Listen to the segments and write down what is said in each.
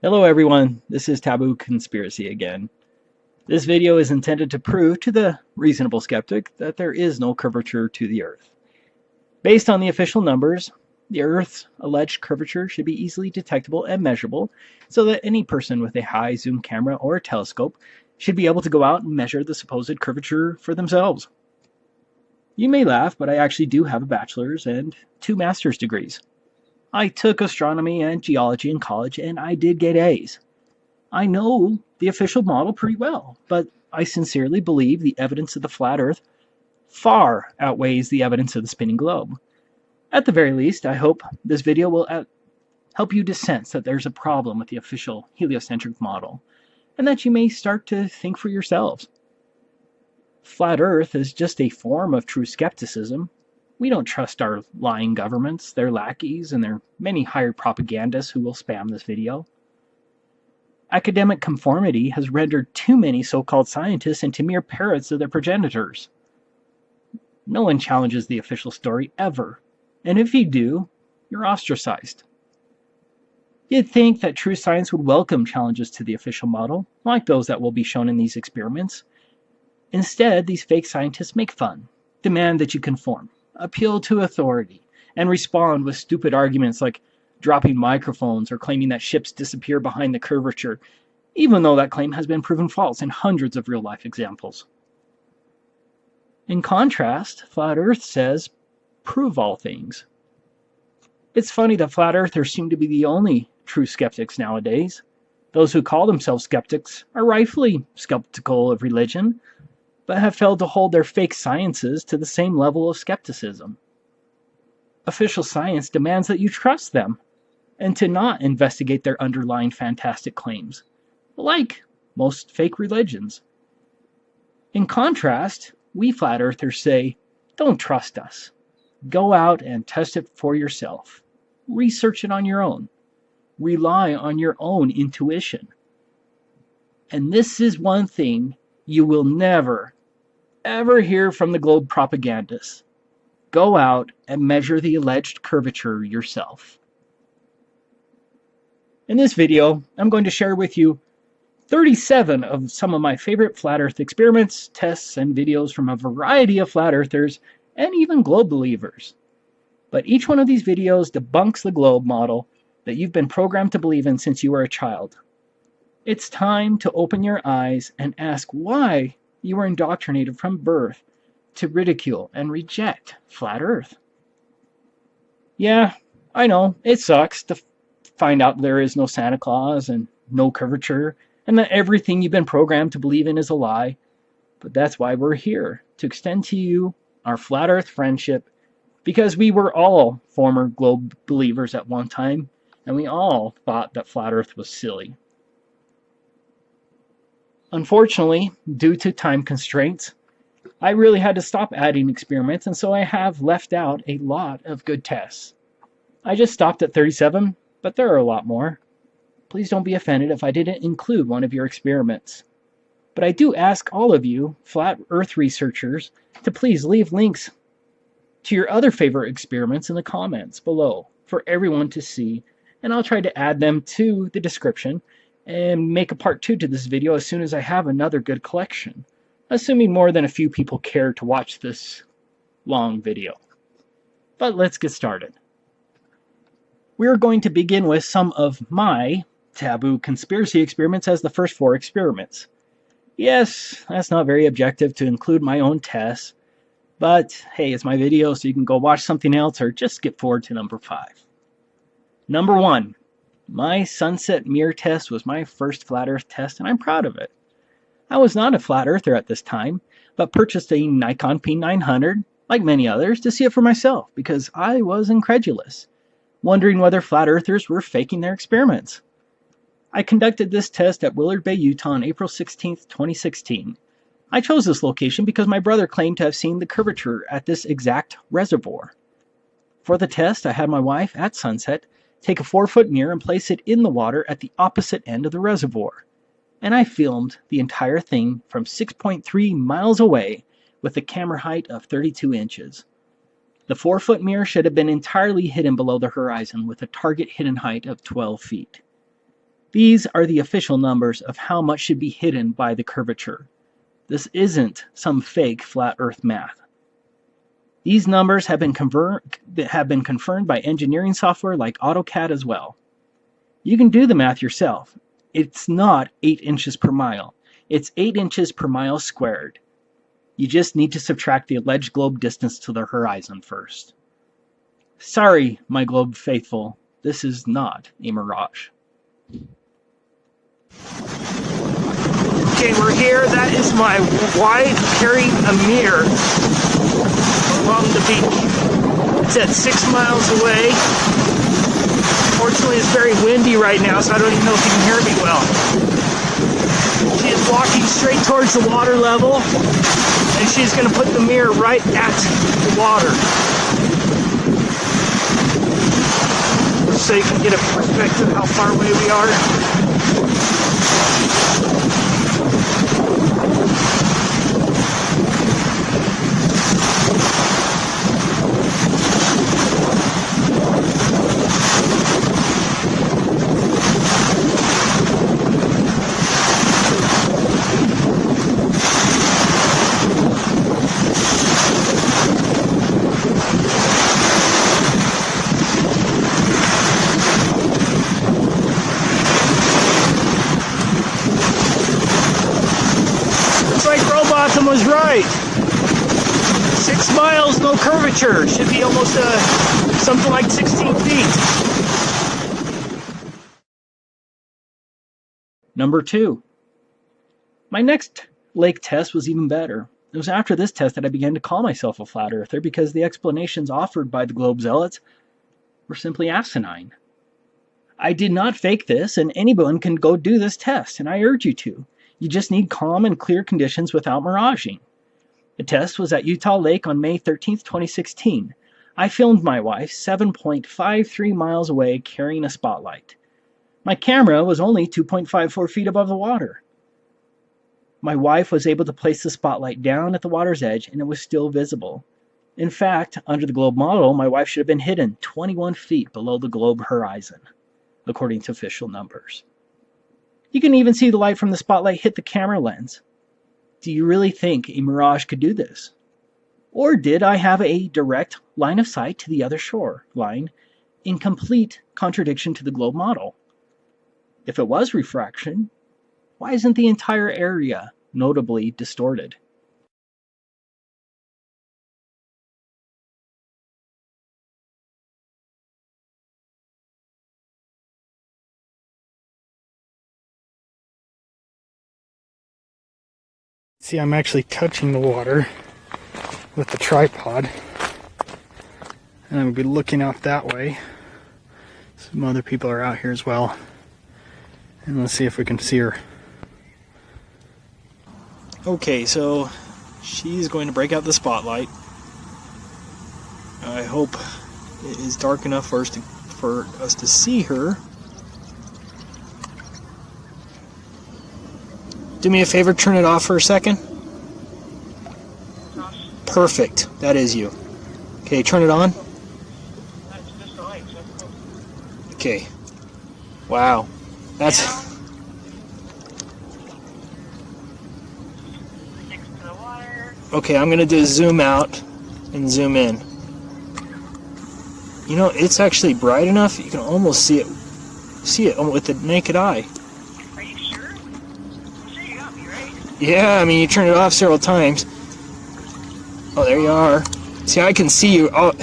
Hello everyone, this is Taboo Conspiracy again. This video is intended to prove to the reasonable skeptic that there is no curvature to the Earth. Based on the official numbers, the Earth's alleged curvature should be easily detectable and measurable so that any person with a high zoom camera or a telescope should be able to go out and measure the supposed curvature for themselves. You may laugh, but I actually do have a bachelor's and 2 master's degrees. I took astronomy and geology in college, and I did get A's. I know the official model pretty well, but I sincerely believe the evidence of the flat Earth far outweighs the evidence of the spinning globe. At the very least, I hope this video will help you to sense that there's a problem with the official heliocentric model, and that you may start to think for yourselves. Flat Earth is just a form of true skepticism. We don't trust our lying governments, their lackeys, and their many hired propagandists who will spam this video. Academic conformity has rendered too many so-called scientists into mere parrots of their progenitors. No one challenges the official story ever, and if you do, you're ostracized. You'd think that true science would welcome challenges to the official model, like those that will be shown in these experiments. Instead, these fake scientists make fun, demand that you conform, appeal to authority, and respond with stupid arguments like dropping microphones or claiming that ships disappear behind the curvature, even though that claim has been proven false in hundreds of real-life examples. In contrast, Flat Earth says, prove all things. It's funny that Flat Earthers seem to be the only true skeptics nowadays. Those who call themselves skeptics are rightfully skeptical of religion, but have failed to hold their fake sciences to the same level of skepticism. Official science demands that you trust them, and to not investigate their underlying fantastic claims, like most fake religions. In contrast, we flat earthers say, don't trust us. Go out and test it for yourself. Research it on your own. Rely on your own intuition. And this is one thing you will never, ever hear from the globe propagandists. Go out and measure the alleged curvature yourself. In this video, I'm going to share with you 37 of some of my favorite flat earth experiments, tests, and videos from a variety of flat earthers and even globe believers. But each one of these videos debunks the globe model that you've been programmed to believe in since you were a child. It's time to open your eyes and ask why you were indoctrinated from birth to ridicule and reject Flat Earth. Yeah, I know, it sucks to find out there is no Santa Claus and no curvature, and that everything you've been programmed to believe in is a lie. But that's why we're here, to extend to you our Flat Earth friendship, because we were all former globe believers at one time, and we all thought that Flat Earth was silly. Unfortunately, due to time constraints, I really had to stop adding experiments, and so I have left out a lot of good tests. I just stopped at 37, but there are a lot more. Please don't be offended if I didn't include one of your experiments. But I do ask all of you, Flat Earth researchers, to please leave links to your other favorite experiments in the comments below for everyone to see, and I'll try to add them to the description and make a part 2 to this video as soon as I have another good collection, assuming more than a few people care to watch this long video. But let's get started. We're going to begin with some of my taboo conspiracy experiments as the first 4 experiments. Yes, that's not very objective to include my own tests, but hey, it's my video, so you can go watch something else or just skip forward to number 5. Number 1. My sunset mirror test was my first flat earth test, and I'm proud of it. I was not a flat earther at this time, but purchased a Nikon P900, like many others, to see it for myself because I was incredulous, wondering whether flat earthers were faking their experiments. I conducted this test at Willard Bay, Utah on April 16, 2016. I chose this location because my brother claimed to have seen the curvature at this exact reservoir. For the test, I had my wife, at sunset, take a 4-foot mirror and place it in the water at the opposite end of the reservoir. And I filmed the entire thing from 6.3 miles away with a camera height of 32 inches. The 4-foot mirror should have been entirely hidden below the horizon with a target hidden height of 12 feet. These are the official numbers of how much should be hidden by the curvature. This isn't some fake flat Earth math. These numbers have been confirmed by engineering software like AutoCAD as well. You can do the math yourself. It's not 8 inches per mile. It's 8 inches per mile squared. You just need to subtract the alleged globe distance to the horizon first. Sorry, my globe faithful, this is not a mirage. Okay, we're here. That is my wife carrying a mirror along the beach. It's at 6 miles away. Fortunately, it's very windy right now, so I don't even know if you can hear me well. She is walking straight towards the water level, and she's going to put the mirror right at the water, so you can get a perspective of how far away we are. Was right. 6 miles, no curvature. Should be almost something like 16 feet. Number 2. My next lake test was even better. It was after this test that I began to call myself a flat earther because the explanations offered by the globe zealots were simply asinine. I did not fake this, and anyone can go do this test, and I urge you to. You just need calm and clear conditions without miraging. The test was at Utah Lake on May 13th, 2016. I filmed my wife 7.53 miles away carrying a spotlight. My camera was only 2.54 feet above the water. My wife was able to place the spotlight down at the water's edge and it was still visible. In fact, under the globe model, my wife should have been hidden 21 feet below the globe horizon, according to official numbers. You can even see the light from the spotlight hit the camera lens. Do you really think a mirage could do this? Or did I have a direct line of sight to the other shore line in complete contradiction to the globe model? If it was refraction, why isn't the entire area notably distorted? See, I'm actually touching the water with the tripod, and I'm looking out that way. Some other people are out here as well, and let's see if we can see her. Okay, so she's going to break out the spotlight. I hope it is dark enough for us to see her. Do me a favor, turn it off for a second. Perfect. That is you. Okay, turn it on. Okay. Wow. That's... Okay, I'm going to do zoom out and zoom in. You know, it's actually bright enough, you can almost see it with the naked eye. Yeah, I mean, you turn it off several times. Oh, there you are. See, I can see you. Oh,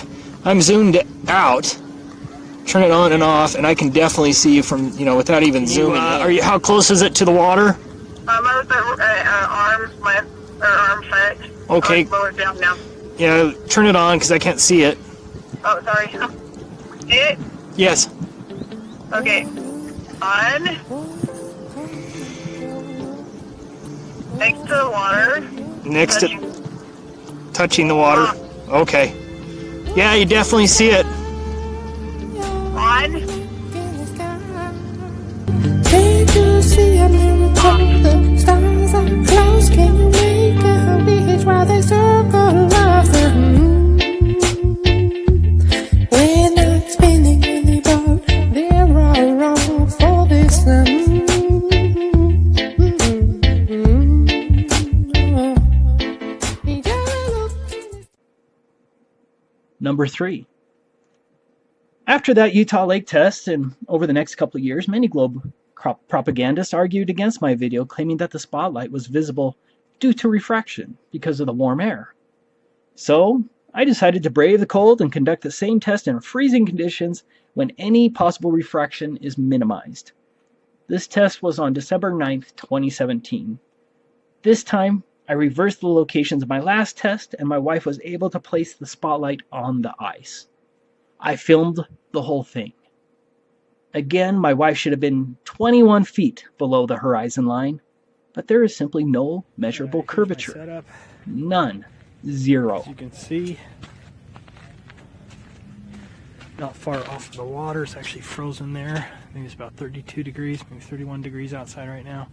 I'm zoomed out. Turn it on and off, and I can definitely see you from, you know, without even zooming. How close is it to the water? I'm at the arm front. Okay. Lower down now. Yeah, turn it on, because I can't see it. Oh, sorry. See it? Yes. Okay. On. Next to the water. Next to... Touching the water. Okay. Yeah, you definitely see it. On. Can't you see a miracle? The stars are close. Can you make a wish while they circle us? We're not spinning any boat. They're all wrong for this. Number 3. After that Utah Lake test and over the next couple of years, many globe propagandists argued against my video, claiming that the spotlight was visible due to refraction because of the warm air. So I decided to brave the cold and conduct the same test in freezing conditions when any possible refraction is minimized. This test was on December 9th, 2017. This time, I reversed the locations of my last test and my wife was able to place the spotlight on the ice. I filmed the whole thing. Again, my wife should have been 21 feet below the horizon line, but there is simply no measurable curvature. None. Zero. As you can see, not far off of the water. It's actually frozen there. I think it's about 32 degrees, maybe 31 degrees outside right now.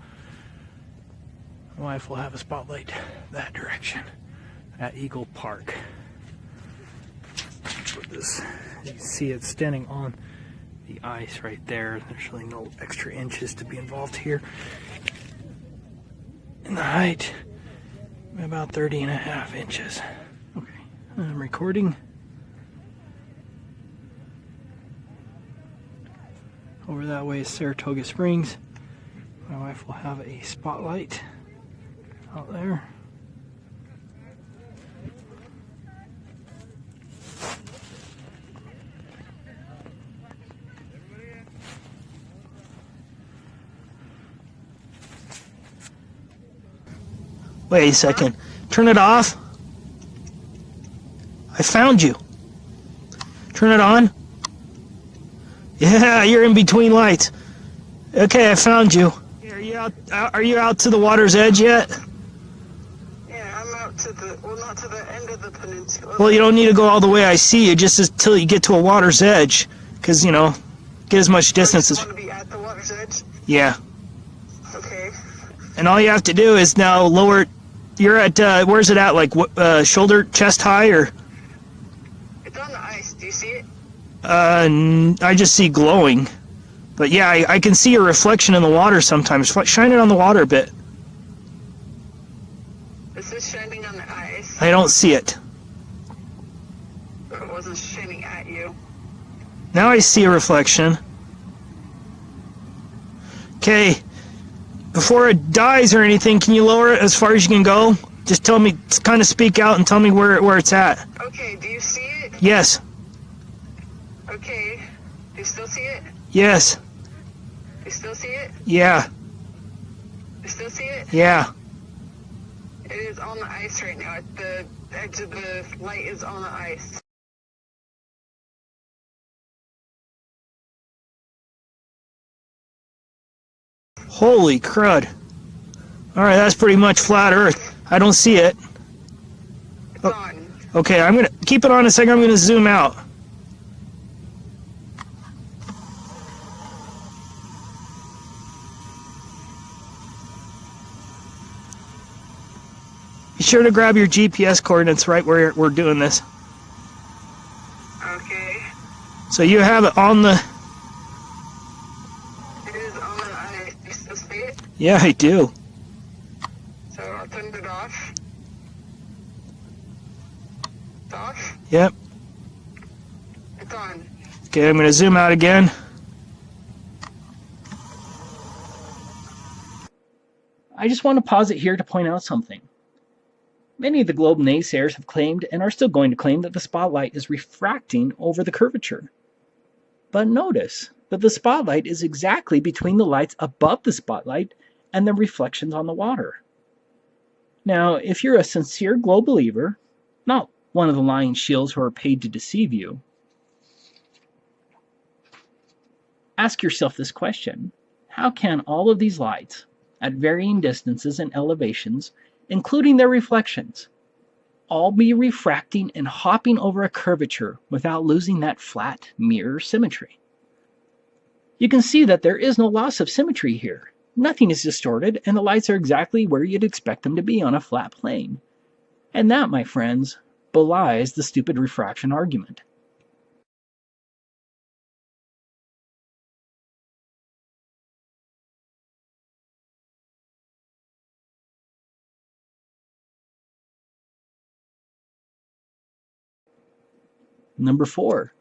My wife will have a spotlight that direction at Eagle Park. Put this, you can see it's standing on the ice right there. There's really no extra inches to be involved here. And the height, about 30.5 inches. Okay, I'm recording. Over that way is Saratoga Springs. My wife will have a spotlight out there. Wait a second. Turn it off. I found you. Turn it on. Yeah, you're in between lights. Okay, I found you. Are you out to the water's edge yet? Yeah, I'm out to the, well, not to the end of the peninsula. Well, you don't need to go all the way I see you, just until you get to a water's edge. Because, you know, get as much distance as... You want to be at the water's edge? Yeah. Okay. And all you have to do is now lower... You're at, where's it at? Like, shoulder, chest high, or... It's on the ice. Do you see it? I just see glowing. But yeah, I can see a reflection in the water sometimes. Shine it on the water a bit. This is shining on the ice. I don't see it. It wasn't shining at you. Now I see a reflection. Okay. Before it dies or anything, can you lower it as far as you can go? Just tell me, kind of speak out and tell me where it's at. Okay, do you see it? Yes. Okay. Do you still see it? Yes. You still see it? Yeah. You still see it? Yeah. It is on the ice right now. The edge of the light is on the ice. Holy crud. Alright, that's pretty much flat earth. I don't see it. It's on. Okay, I'm gonna keep it on a second. I'm gonna zoom out. Be sure to grab your GPS coordinates right where we're doing this. Okay. So you have it on the... It is on the ice. Do you still see it? Yeah, I do. So I'll turn it off. It's off? Yep. It's on. Okay, I'm gonna zoom out again. I just want to pause it here to point out something. Many of the globe naysayers have claimed and are still going to claim that the spotlight is refracting over the curvature. But notice that the spotlight is exactly between the lights above the spotlight and the reflections on the water. Now, if you're a sincere globe believer, not one of the lying shills who are paid to deceive you, ask yourself this question: how can all of these lights, at varying distances and elevations, including their reflections, all be refracting and hopping over a curvature without losing that flat mirror symmetry? You can see that there is no loss of symmetry here. Nothing is distorted, and the lights are exactly where you'd expect them to be on a flat plane. And that, my friends, belies the stupid refraction argument. Number 4.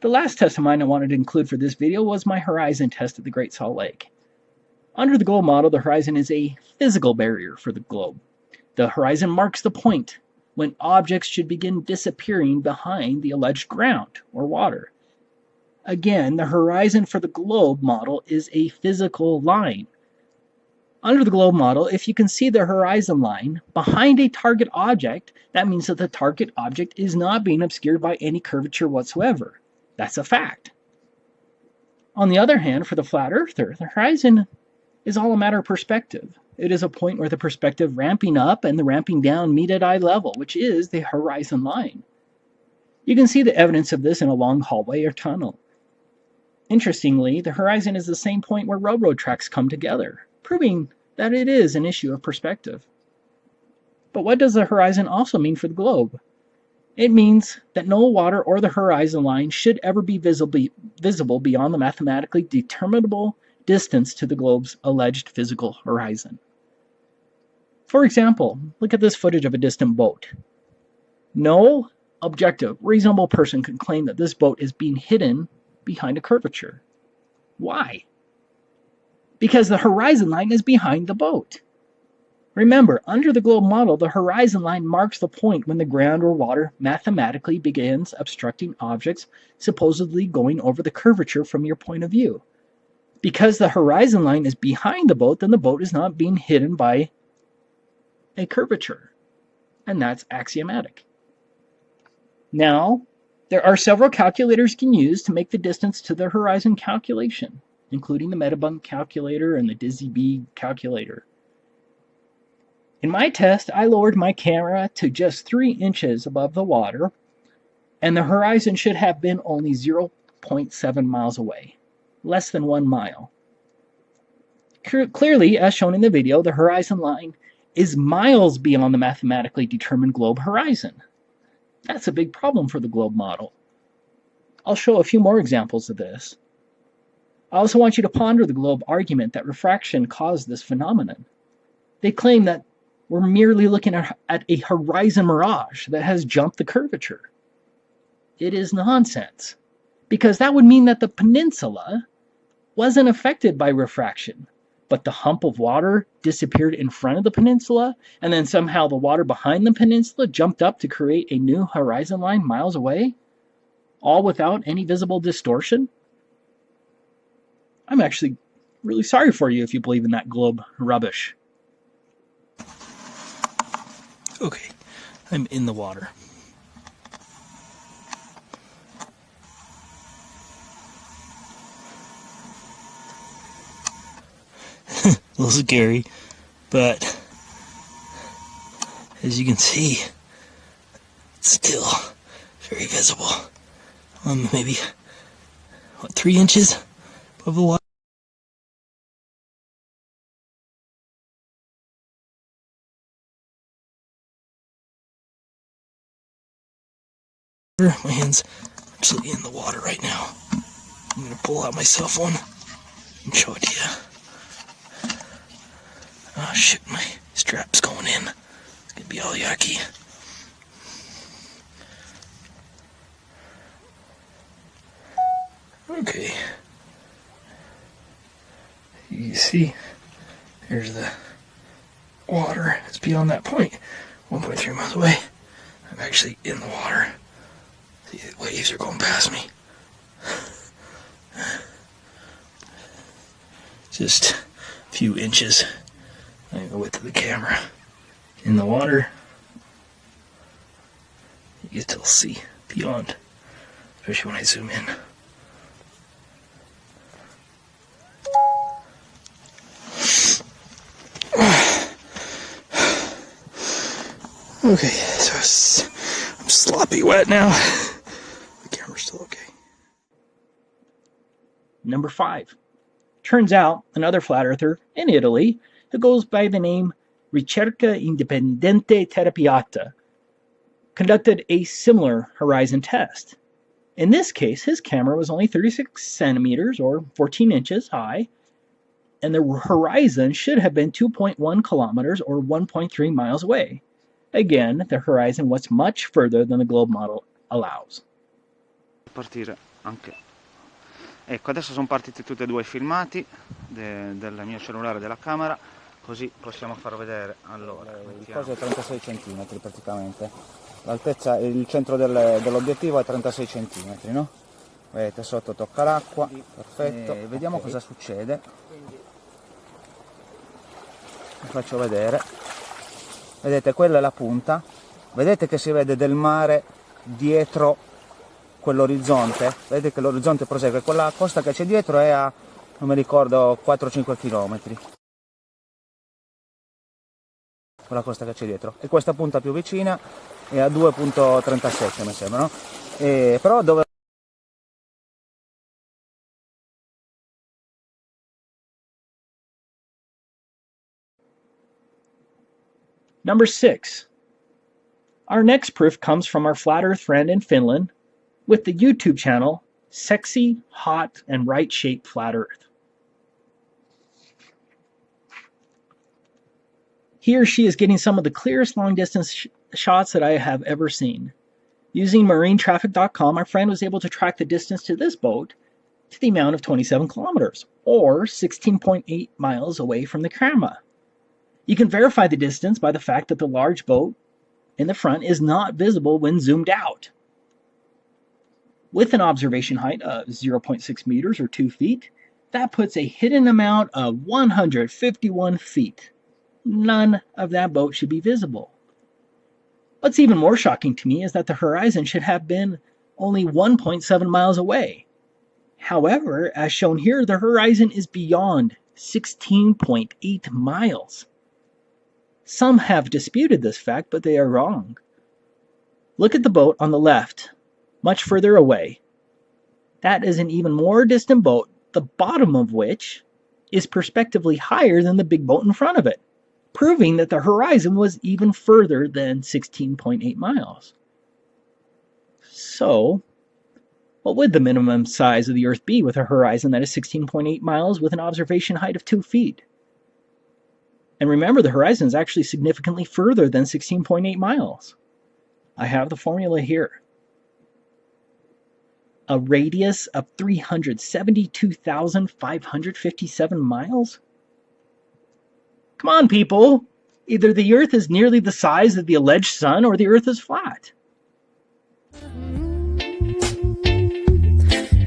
The last test of mine I wanted to include for this video was my horizon test at the Great Salt Lake. Under the globe model, the horizon is a physical barrier for the globe. The horizon marks the point when objects should begin disappearing behind the alleged ground or water. Again, the horizon for the globe model is a physical line. Under the globe model, if you can see the horizon line behind a target object, that means that the target object is not being obscured by any curvature whatsoever. That's a fact. On the other hand, for the flat earther, the horizon is all a matter of perspective. It is a point where the perspective ramping up and the ramping down meet at eye level, which is the horizon line. You can see the evidence of this in a long hallway or tunnel. Interestingly, the horizon is the same point where railroad tracks come together, proving that it is an issue of perspective. But what does the horizon also mean for the globe? It means that no water or the horizon line should ever be visible beyond the mathematically determinable distance to the globe's alleged physical horizon. For example, look at this footage of a distant boat. No objective, reasonable person can claim that this boat is being hidden behind a curvature. Why? Because the horizon line is behind the boat. Remember, under the globe model, the horizon line marks the point when the ground or water mathematically begins obstructing objects supposedly going over the curvature from your point of view. Because the horizon line is behind the boat, then the boat is not being hidden by a curvature. And that's axiomatic. Now, there are several calculators you can use to make the distance to the horizon calculation, including the Metabunk calculator and the DizzyBee calculator. In my test, I lowered my camera to just 3 inches above the water, and the horizon should have been only 0.7 miles away, less than 1 mile. Clearly, as shown in the video, the horizon line is miles beyond the mathematically determined globe horizon. That's a big problem for the globe model. I'll show a few more examples of this. I also want you to ponder the globe argument that refraction caused this phenomenon. They claim that we're merely looking at a horizon mirage that has jumped the curvature. It is nonsense, because that would mean that the peninsula wasn't affected by refraction, but the hump of water disappeared in front of the peninsula, and then somehow the water behind the peninsula jumped up to create a new horizon line miles away, all without any visible distortion. I'm actually really sorry for you if you believe in that globe rubbish. Okay, I'm in the water. A little scary, but as you can see, it's still very visible. Maybe, 3 inches above the water? My hand's actually in the water right now. I'm going to pull out my cell phone and show it to you. Oh shit, my strap's going in. It's going to be all yucky. Okay. You see, there's the water. It's beyond that point. 1.3 miles away. I'm actually in the water. See, the waves are going past me. Just a few inches. I'm the width of the camera. In the water. You can still see beyond, especially when I zoom in. Okay, so I'm sloppy wet now. The camera's still okay. Number 5. Turns out another flat earther in Italy who goes by the name Ricerca Indipendente Terapiata conducted a similar horizon test. In this case, his camera was only 36 centimeters or 14 inches high, and the horizon should have been 2.1 kilometers or 1.3 miles away. Again, the horizon was much further than the globe model allows. partire anche. Ecco, adesso sono partiti tutti e due i filmati del mio cellulare e della camera, così possiamo far vedere. Allora, il coso è 36 cm praticamente, l'altezza, il centro dell'obiettivo è 36 cm, no? Vedete, sotto tocca l'acqua, perfetto. E vediamo cosa succede. Vi faccio vedere. Vedete, quella è la punta, vedete che si vede del mare dietro quell'orizzonte, vedete che l'orizzonte prosegue, quella costa che c'è dietro è a, non mi ricordo, 4-5 km. Quella costa che c'è dietro, e questa punta più vicina è a 2,37 mi sembra, no? Però dove... Number 6. Our next proof comes from our flat earth friend in Finland with the YouTube channel Sexy, Hot, and Right Shaped Flat Earth. He or she is getting some of the clearest long distance shots that I have ever seen. Using marinetraffic.com, our friend was able to track the distance to this boat to the amount of 27 kilometers, or 16.8 miles away from the camera. You can verify the distance by the fact that the large boat in the front is not visible when zoomed out. With an observation height of 0.6 meters or 2 feet, that puts a hidden amount of 151 feet. None of that boat should be visible. What's even more shocking to me is that the horizon should have been only 1.7 miles away. However, as shown here, the horizon is beyond 16.8 miles. Some have disputed this fact, but they are wrong. Look at the boat on the left, much further away. That is an even more distant boat, the bottom of which is perspectively higher than the big boat in front of it, proving that the horizon was even further than 16.8 miles. So, what would the minimum size of the Earth be with a horizon that is 16.8 miles with an observation height of 2 feet? And remember, the horizon is actually significantly further than 16.8 miles. I have the formula here. A radius of 372,557 miles? Come on, people! Either the Earth is nearly the size of the alleged sun, or the Earth is flat.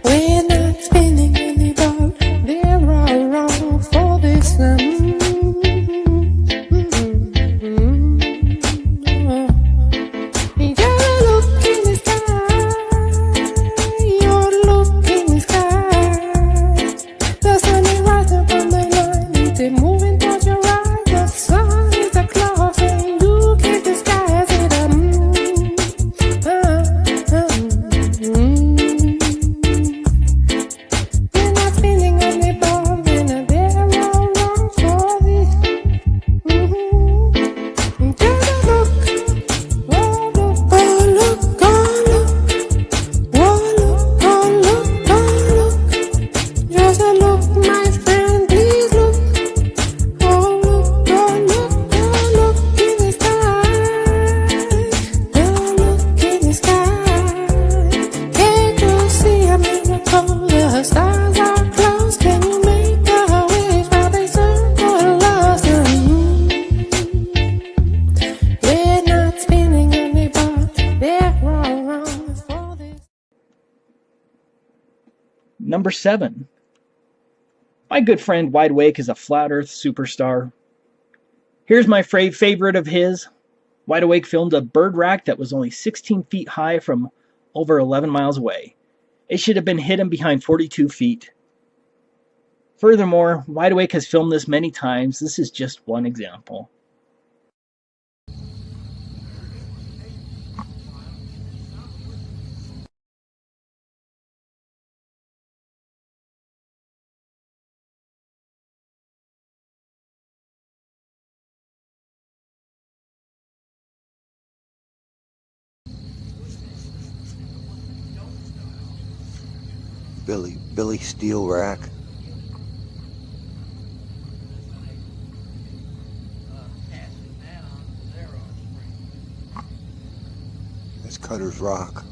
We're not spinning any ball, they're all wrong for this. Number 7. My good friend Wide Awake is a flat earth superstar. Here's my favorite of his. Wide Awake filmed a bird rack that was only 16 feet high from over 11 miles away. It should have been hidden behind 42 feet. Furthermore, Wide Awake has filmed this many times. This is just one example. Billy Steel Rack. That's Cutter's Rock.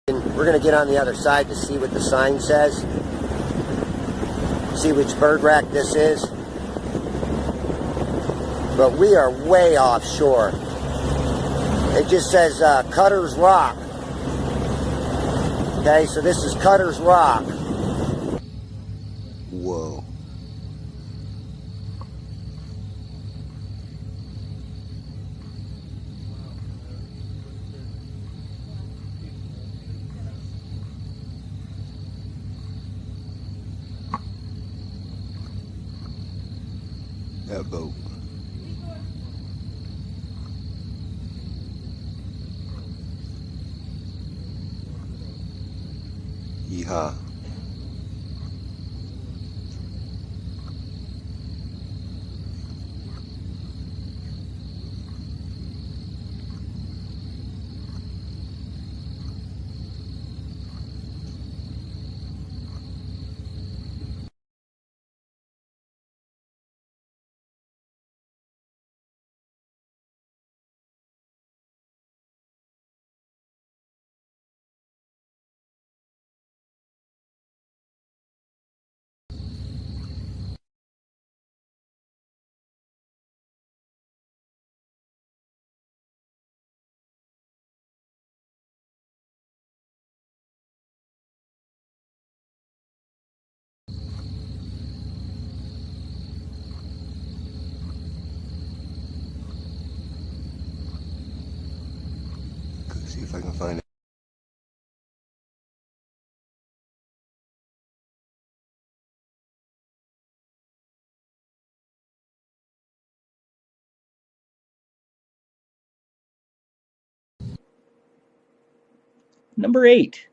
We're going to get on the other side to see what the sign says. See which bird rack this is. But we are way offshore. It just says Cutter's Rock. Okay, so this is Cutter's Rock. Whoa. That boat. Yeehaw. See if I can find it. Number 8.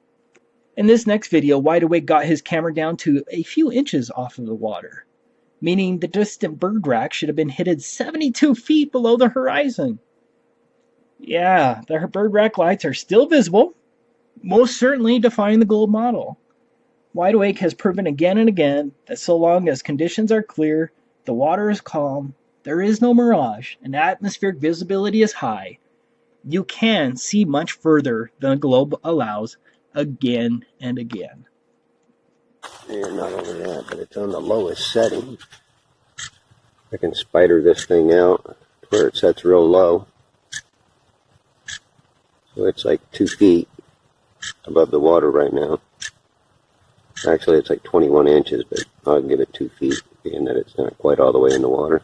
In this next video, Wide Awake got his camera down to a few inches off of the water, meaning the distant bird rack should have been hidden 72 feet below the horizon. Yeah, the bird rack lights are still visible, most certainly defying the gold model. Wide Awake has proven again and again that so long as conditions are clear, the water is calm, there is no mirage, and atmospheric visibility is high, you can see much further than the globe allows again and again. Yeah, not only that, but it's on the lowest setting. I can spider this thing out where it sets real low. So it's like 2 feet above the water right now. Actually, it's like 21 inches, but I'll give it 2 feet, being that it's not quite all the way in the water.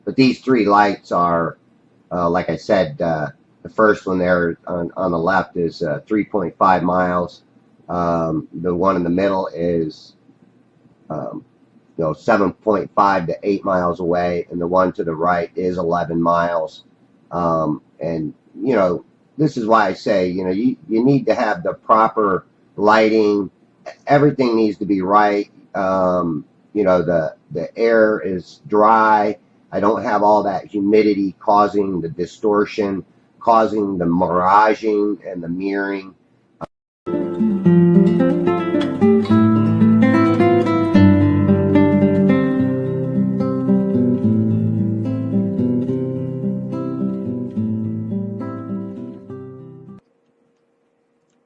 But these 3 lights are, like I said, the first one there on the left is 3.5 miles. The one in the middle is 7.5 to 8 miles away, and the one to the right is 11 miles. And this is why I say you need to have the proper lighting. Everything needs to be right. The air is dry. I don't have all that humidity causing the distortion, causing the miraging and the mirroring.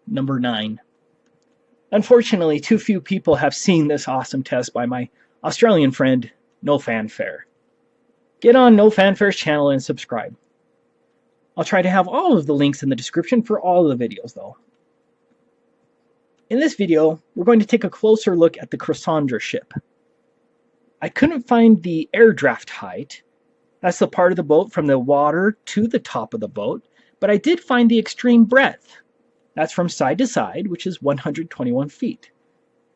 Number 9. Unfortunately, too few people have seen this awesome test by my Australian friend, No Fanfare. Get on No Fanfare's channel and subscribe. I'll try to have all of the links in the description for all of the videos, though. In this video, we're going to take a closer look at the Cassandra ship. I couldn't find the air draft height. That's the part of the boat from the water to the top of the boat, but I did find the extreme breadth. That's from side to side, which is 121 feet.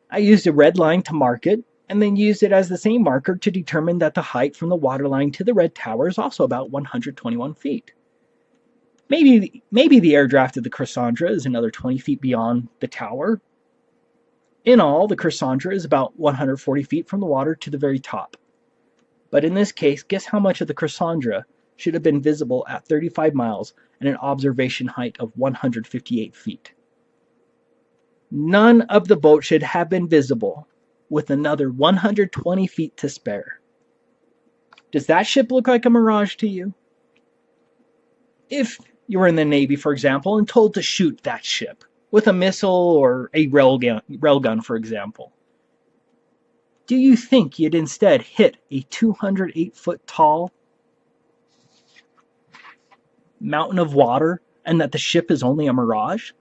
I used a red line to mark it, and then used it as the same marker to determine that the height from the waterline to the red tower is also about 121 feet. Maybe the air draft of the Cassandra is another 20 feet beyond the tower. In all, the Cassandra is about 140 feet from the water to the very top. But in this case, guess how much of the Cassandra should have been visible at 35 miles and an observation height of 158 feet. None of the boat should have been visible, with another 120 feet to spare. Does that ship look like a mirage to you? If you were in the Navy, for example, and told to shoot that ship with a missile or a railgun, for example, do you think you'd instead hit a 208-foot tall mountain of water and that the ship is only a mirage?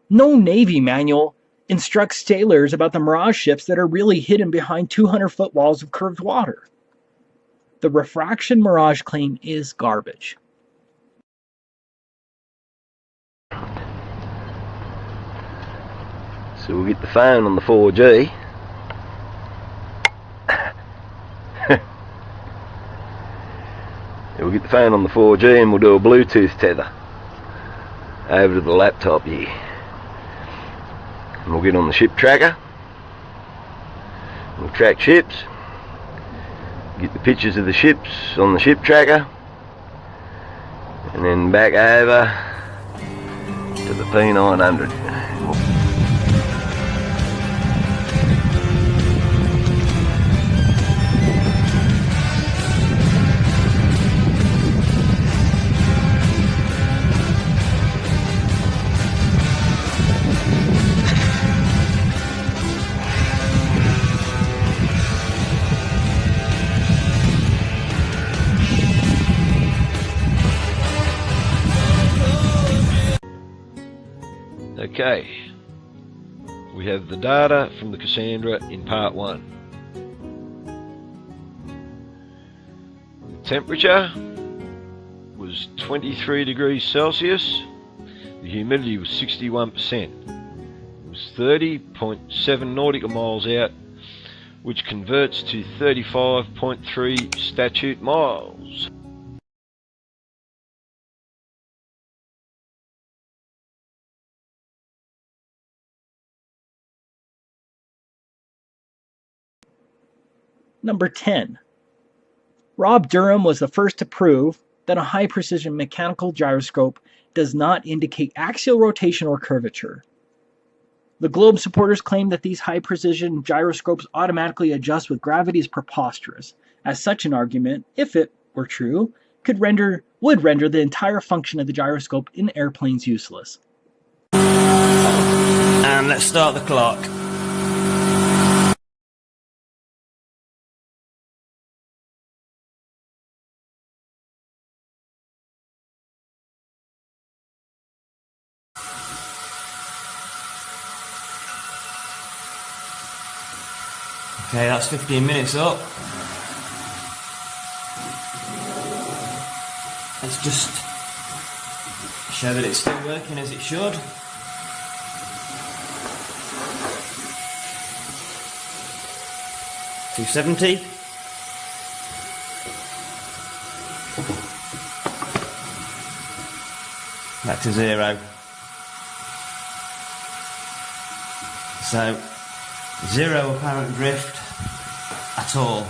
No Navy manual instructs sailors about the mirage ships that are really hidden behind 200-foot walls of curved water. The refraction mirage claim is garbage. So we'll get the phone on the 4G. We'll get the phone on the 4G and we'll do a Bluetooth tether over to the laptop here. And we'll get on the ship tracker. We'll track ships. Get the pictures of the ships on the ship tracker. And then back over to the P900. Okay, we have the data from the Cassandra in part 1. The temperature was 23 degrees Celsius, the humidity was 61%. It was 30.7 nautical miles out, which converts to 35.3 statute miles. Number 10. Rob Durham was the first to prove that a high-precision mechanical gyroscope does not indicate axial rotation or curvature. The Globe supporters claim that these high-precision gyroscopes automatically adjust with gravity is preposterous, as such an argument, if it were true, would render the entire function of the gyroscope in airplanes useless. And let's start the clock. Okay, that's 15 minutes up. Let's just show that it's still working as it should. $270. Back to 0. So 0 apparent drift at all.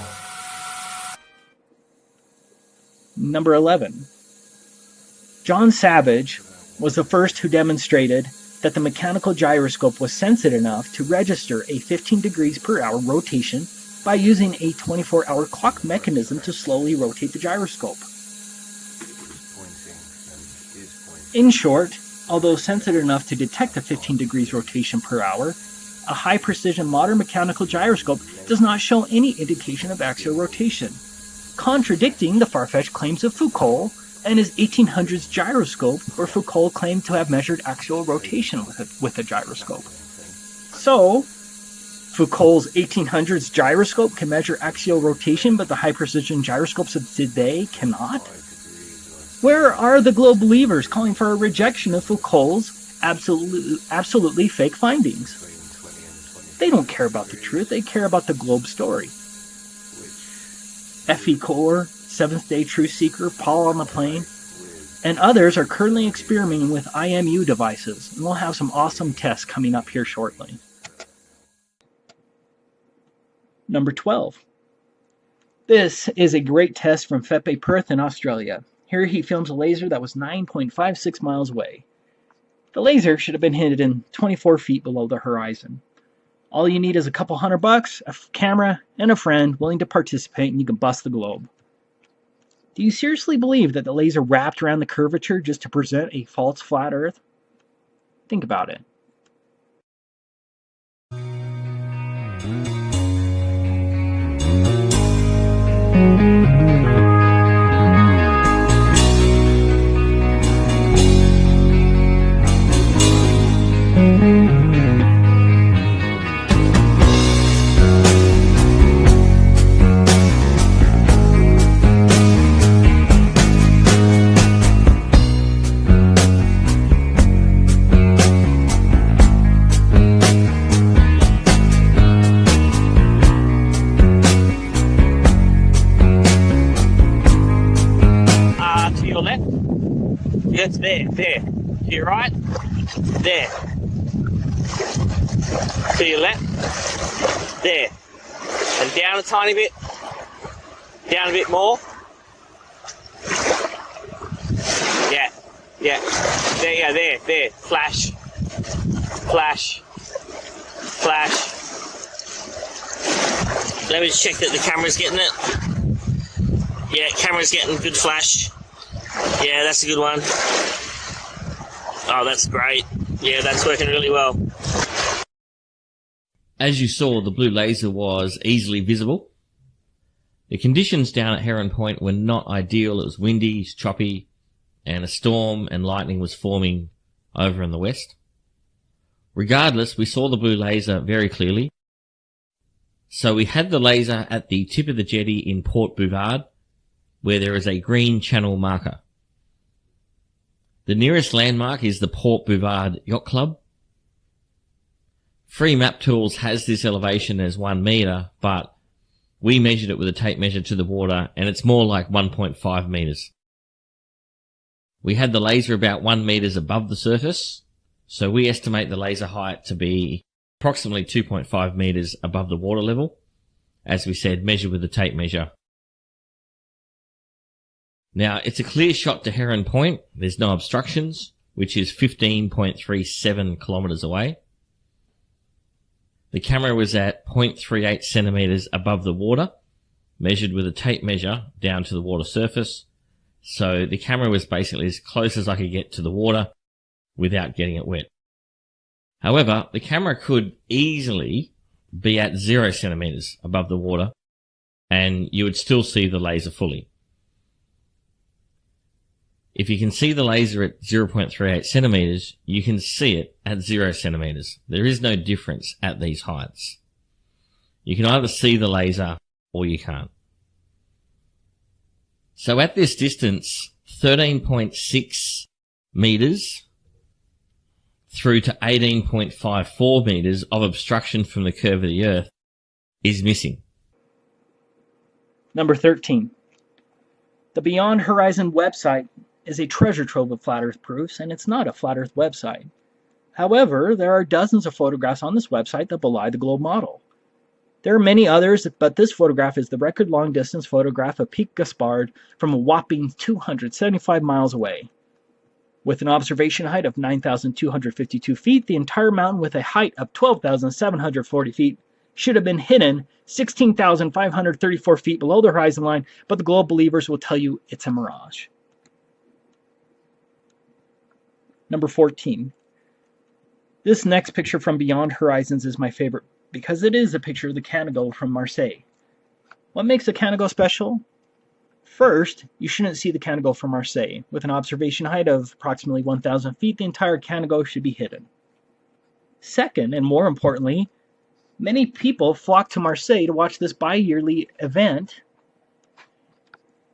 Number 11. John Savage was the first who demonstrated that the mechanical gyroscope was sensitive enough to register a 15 degrees per hour rotation by using a 24-hour clock mechanism to slowly rotate the gyroscope. In short, although sensitive enough to detect a 15 degrees rotation per hour, a high-precision modern mechanical gyroscope does not show any indication of axial rotation, contradicting the far-fetched claims of Foucault and his 1800s gyroscope, where Foucault claimed to have measured axial rotation with a gyroscope. So, Foucault's 1800s gyroscope can measure axial rotation, but the high-precision gyroscopes of today cannot? Where are the globe believers calling for a rejection of Foucault's absolutely fake findings? They don't care about the truth, they care about the globe story. F.E. Core, Seventh-day Truth Seeker, Paul on the Plane, and others are currently experimenting with IMU devices, and we'll have some awesome tests coming up here shortly. Number 12. This is a great test from Fepe Perth in Australia. Here he films a laser that was 9.56 miles away. The laser should have been hidden 24 feet below the horizon. All you need is a couple $100, a camera, and a friend willing to participate, and you can bust the globe. Do you seriously believe that the laser wrapped around the curvature just to present a false flat Earth? Think about it. Yes, there. To your right, there. To your left, there. And down a tiny bit. Down a bit more. Yeah. There you go, there. Flash. Let me just check that the camera's getting it. Yeah, camera's getting good flash. Yeah, that's a good one. Oh, that's great. Yeah, that's working really well. As you saw, the blue laser was easily visible. The conditions down at Heron Point were not ideal. It was windy, choppy, and a storm and lightning was forming over in the west. Regardless, we saw the blue laser very clearly. So we had the laser at the tip of the jetty in Port Bouvard, where there is a green channel marker. The nearest landmark is the Port Bouvard Yacht Club. Free Map Tools has this elevation as 1 metre, but we measured it with a tape measure to the water, and it's more like 1.5 metres. We had the laser about 1 metre above the surface, so we estimate the laser height to be approximately 2.5 metres above the water level, as we said, measured with a tape measure. Now, it's a clear shot to Heron Point. There's no obstructions, which is 15.37 kilometres away. The camera was at 0.38 centimetres above the water, measured with a tape measure down to the water surface. So the camera was basically as close as I could get to the water without getting it wet. However, the camera could easily be at 0 centimetres above the water, and you would still see the laser fully. If you can see the laser at 0.38 centimetres, you can see it at 0 centimetres. There is no difference at these heights. You can either see the laser or you can't. So at this distance, 13.6 metres through to 18.54 metres of obstruction from the curve of the Earth is missing. Number 13. The Beyond Horizon website is a treasure trove of flat Earth proofs, and it's not a flat Earth website. However, there are dozens of photographs on this website that belie the globe model. There are many others, but this photograph is the record long-distance photograph of Peak Gaspard from a whopping 275 miles away. With an observation height of 9,252 feet, the entire mountain with a height of 12,740 feet should have been hidden 16,534 feet below the horizon line, but the globe believers will tell you it's a mirage. Number 14. This next picture from Beyond Horizons is my favorite because it is a picture of the Canago from Marseille. What makes the Canago special? First, you shouldn't see the Canago from Marseille. With an observation height of approximately 1,000 feet, the entire Canago should be hidden. Second, and more importantly, many people flock to Marseille to watch this bi-yearly event,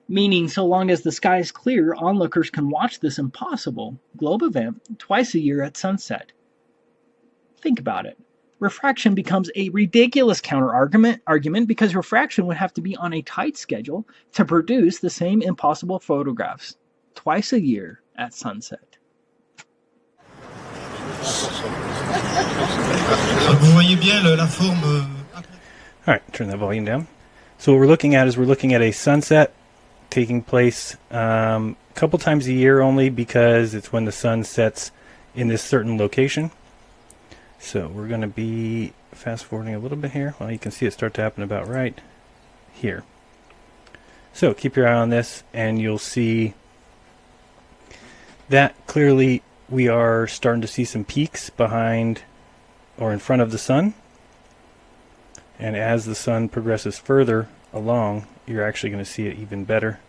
meaning so long as the sky is clear, onlookers can watch this impossible globe event twice a year at sunset. Think about it. Refraction becomes a ridiculous counter-argument because refraction would have to be on a tight schedule to produce the same impossible photographs twice a year at sunset. Alright, turn that volume down. So what we're looking at is a sunset taking place a couple times a year only because it's when the sun sets in this certain location. So we're going to be fast forwarding a little bit here. Well, you can see it start to happen about right here. So keep your eye on this and you'll see that clearly we are starting to see some peaks behind or in front of the sun. And as the sun progresses further along, you're actually going to see it even better.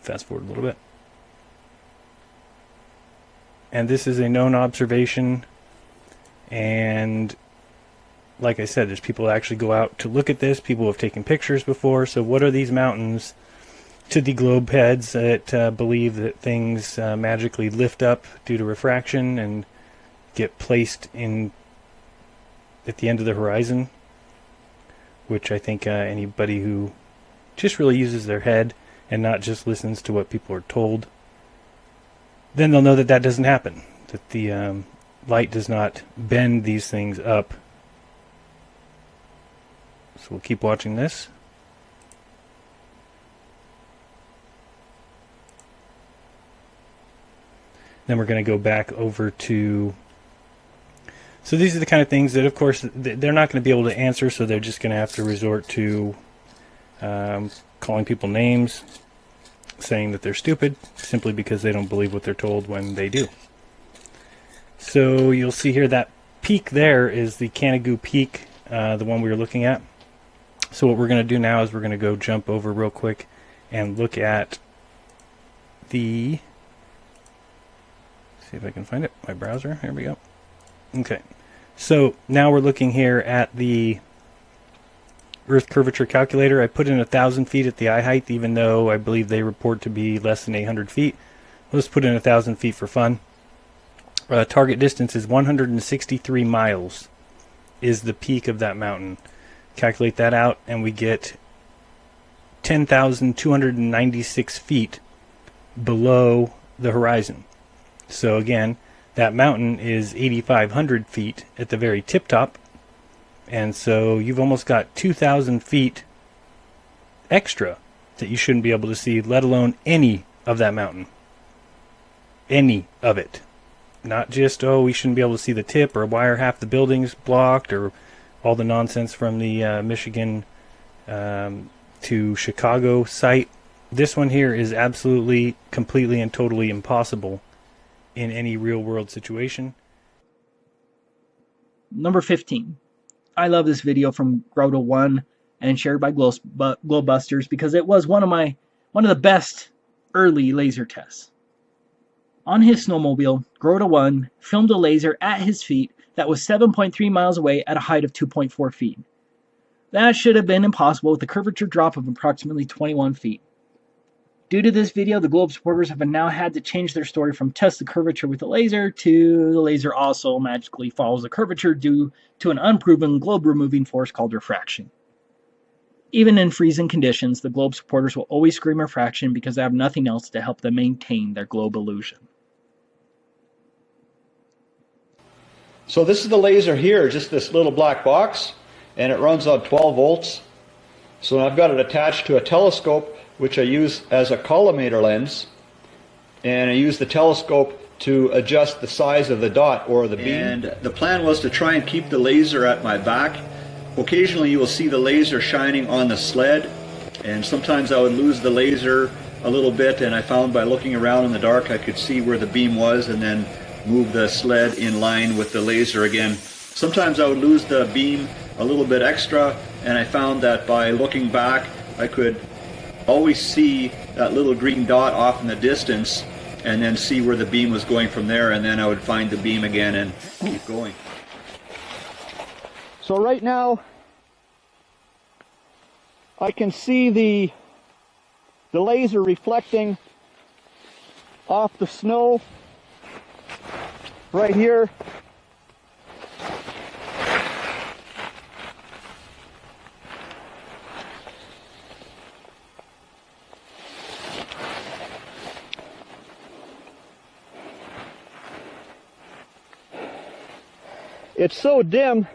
Fast forward a little bit. And this is a known observation. And like I said, there's people that actually go out to look at this. People have taken pictures before. So what are these mountains to the globe heads that believe that things magically lift up due to refraction and get placed in at the end of the horizon? Which I think anybody who just really uses their head and not just listens to what people are told, then they'll know that that doesn't happen. That the light does not bend these things up. So we'll keep watching this. Then we're going to go back over to... So these are the kind of things that, of course, they're not going to be able to answer, so they're just going to have to resort to calling people names, saying that they're stupid, simply because they don't believe what they're told when they do. So you'll see here that peak there is the Canago Peak, the one we were looking at. So what we're going to do now is we're going to go jump over real quick and look at the... See if I can find it. My browser. Here we go. Okay. So now we're looking here at the Earth curvature calculator. I put in 1,000 feet at the eye height, even though I believe they report to be less than 800 feet. Let's put in 1,000 feet for fun. Target distance is 163 miles is the peak of that mountain. Calculate that out and we get 10,296 feet below the horizon. So again, that mountain is 8,500 feet at the very tip top. And so you've almost got 2,000 feet extra that you shouldn't be able to see, let alone any of that mountain. Any of it. Not just, oh, we shouldn't be able to see the tip, or why are half the buildings blocked, or all the nonsense from the Michigan to Chicago site. This one here is absolutely, completely, and totally impossible in any real-world situation. Number 15. I love this video from Grotto 1 and shared by Globebusters because it was one of the best early laser tests. On his snowmobile, Grotto 1 filmed a laser at his feet that was 7.3 miles away at a height of 2.4 feet. That should have been impossible with a curvature drop of approximately 21 feet. Due to this video, the Globe supporters have now had to change their story from test the curvature with the laser to the laser also magically follows the curvature due to an unproven globe-removing force called refraction. Even in freezing conditions, the Globe supporters will always scream refraction because they have nothing else to help them maintain their globe illusion. So this is the laser here, just this little black box. and it runs on 12 volts. So I've got it attached to a telescope, which I use as a collimator lens, and I use the telescope to adjust the size of the dot or the beam. And the plan was to try and keep the laser at my back. Occasionally you will see the laser shining on the sled, and sometimes I would lose the laser a little bit, and I found by looking around in the dark I could see where the beam was and then move the sled in line with the laser again. Sometimes I would lose the beam a little bit extra, and I found that by looking back I could always see that little green dot off in the distance and then see where the beam was going from there, and then I would find the beam again and keep going. So right now I can see the laser reflecting off the snow right here. It's so dim,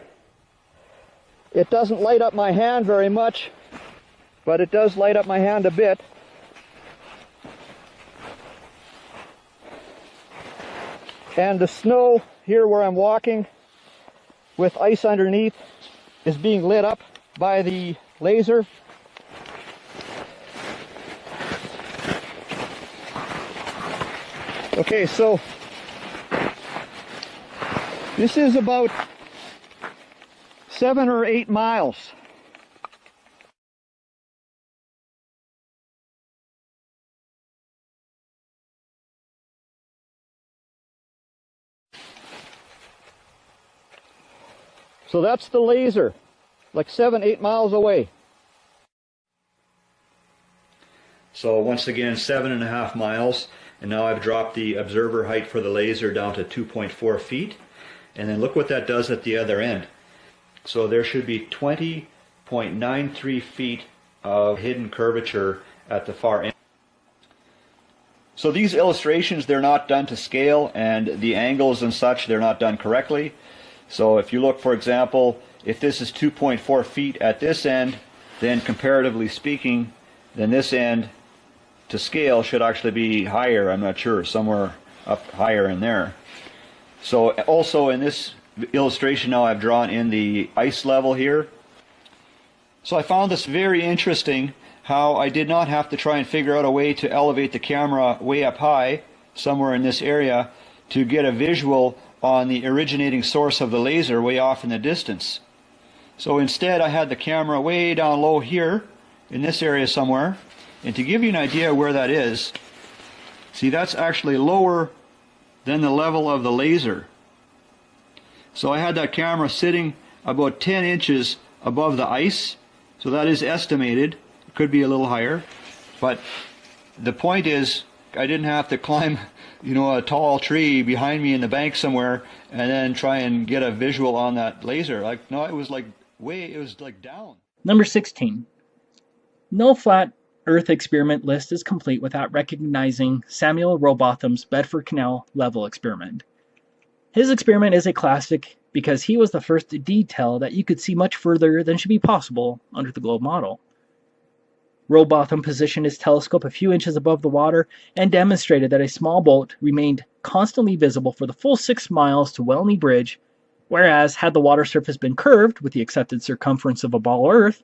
it doesn't light up my hand very much, but it does light up my hand a bit. And the snow here where I'm walking with ice underneath is being lit up by the laser. Okay, so this is about 7 or 8 miles. So that's the laser, like 7, 8 miles away. So once again, 7.5 miles, and now I've dropped the observer height for the laser down to 2.4 feet. And then look what that does at the other end. So there should be 20.93 feet of hidden curvature at the far end. So these illustrations, they're not done to scale, and the angles and such, they're not done correctly. So if you look, for example, if this is 2.4 feet at this end, then comparatively speaking, then this end to scale should actually be higher. I'm not sure, somewhere up higher in there. So also in this illustration now I've drawn in the ice level here. So I found this very interesting, how I did not have to try and figure out a way to elevate the camera way up high, somewhere in this area, to get a visual on the originating source of the laser way off in the distance. So instead I had the camera way down low here, in this area somewhere, and to give you an idea where that is, see, that's actually lower than the level of the laser. So I had that camera sitting about 10 inches above the ice, so that is estimated. It could be a little higher, but the point is I didn't have to climb, a tall tree behind me in the bank somewhere and then try and get a visual on that laser. No, it was down. Number 16. No flat Earth experiment list is complete without recognizing Samuel Rowbotham's Bedford Canal level experiment. His experiment is a classic because he was the first to detail that you could see much further than should be possible under the globe model. Rowbotham positioned his telescope a few inches above the water and demonstrated that a small boat remained constantly visible for the full 6 miles to Welney Bridge, whereas had the water surface been curved with the accepted circumference of a ball Earth,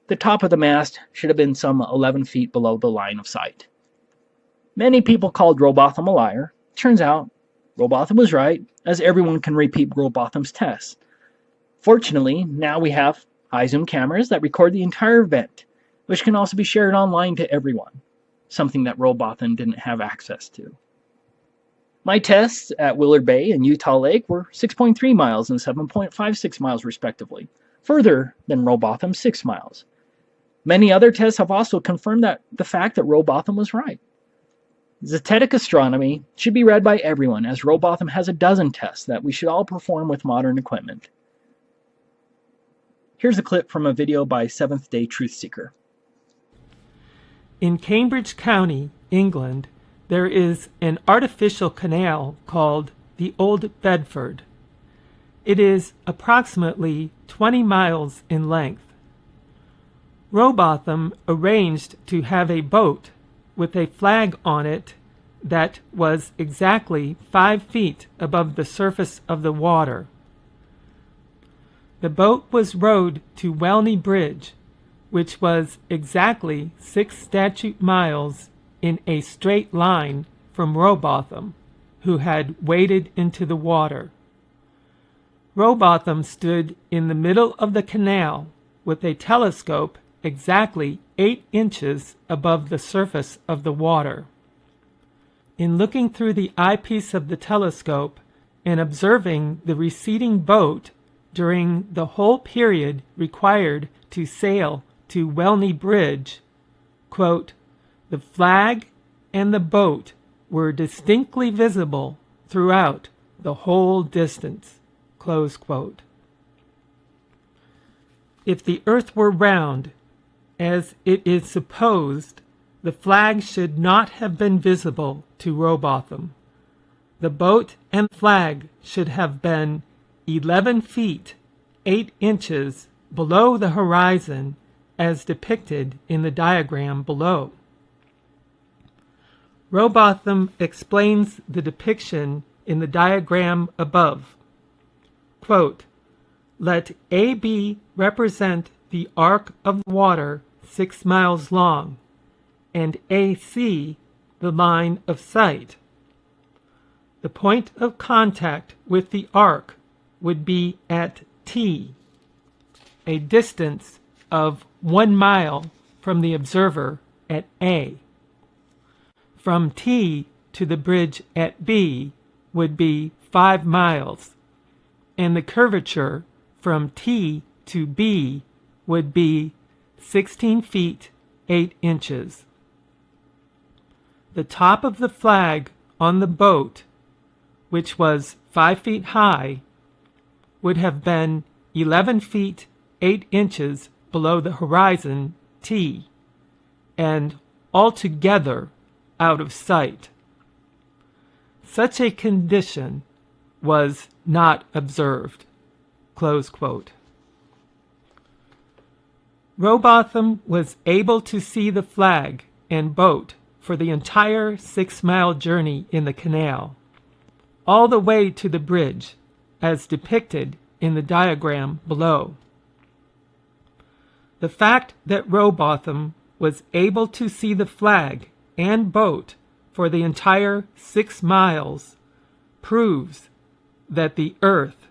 the top of the mast should have been some 11 feet below the line of sight. Many people called Rowbotham a liar. Turns out, Rowbotham was right, as everyone can repeat Rowbotham's tests. Fortunately, now we have high-zoom cameras that record the entire event, which can also be shared online to everyone, something that Rowbotham didn't have access to. My tests at Willard Bay and Utah Lake were 6.3 miles and 7.56 miles respectively, further than Rowbotham's 6 miles. Many other tests have also confirmed that the fact that Rowbotham was right. Zetetic astronomy should be read by everyone, as Rowbotham has a dozen tests that we should all perform with modern equipment. Here's a clip from a video by Seventh Day Truth Seeker. In Cambridge County, England, there is an artificial canal called the Old Bedford. It is approximately 20 miles in length. Rowbotham arranged to have a boat with a flag on it that was exactly 5 feet above the surface of the water. The boat was rowed to Welney Bridge, which was exactly 6 statute miles in a straight line from Rowbotham, who had waded into the water. Rowbotham stood in the middle of the canal with a telescope exactly 8 inches above the surface of the water. In looking through the eyepiece of the telescope and observing the receding boat during the whole period required to sail to Welney Bridge, quote, "The flag and the boat were distinctly visible throughout the whole distance," close quote. If the earth were round, as it is supposed, the flag should not have been visible to Rowbotham. The boat and flag should have been 11 feet 8 inches below the horizon as depicted in the diagram below. Rowbotham explains the depiction in the diagram above. Quote, "Let AB represent the arc of water 6 miles long, and AC the line of sight. The point of contact with the arc would be at T, a distance of 1 mile from the observer at A. From T to the bridge at B would be 5 miles, and the curvature from T to B would be 16 feet 8 inches. The top of the flag on the boat, which was 5 feet high, would have been 11 feet 8 inches below the horizon T, and altogether out of sight. Such a condition was not observed." Close quote. Rowbotham was able to see the flag and boat for the entire 6-mile journey in the canal, all the way to the bridge, as depicted in the diagram below. The fact that Rowbotham was able to see the flag and boat for the entire 6 miles proves that the earth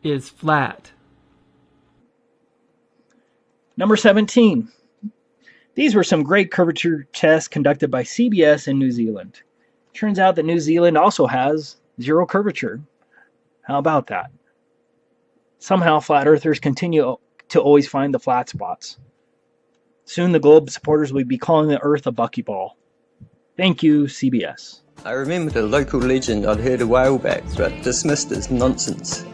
is flat. Number 17. These were some great curvature tests conducted by CBS in New Zealand. Turns out that New Zealand also has 0 curvature. How about that? Somehow flat earthers continue to always find the flat spots. Soon the globe supporters will be calling the earth a buckyball. Thank you, CBS. I remembered a local legend I'd heard a while back but dismissed as nonsense.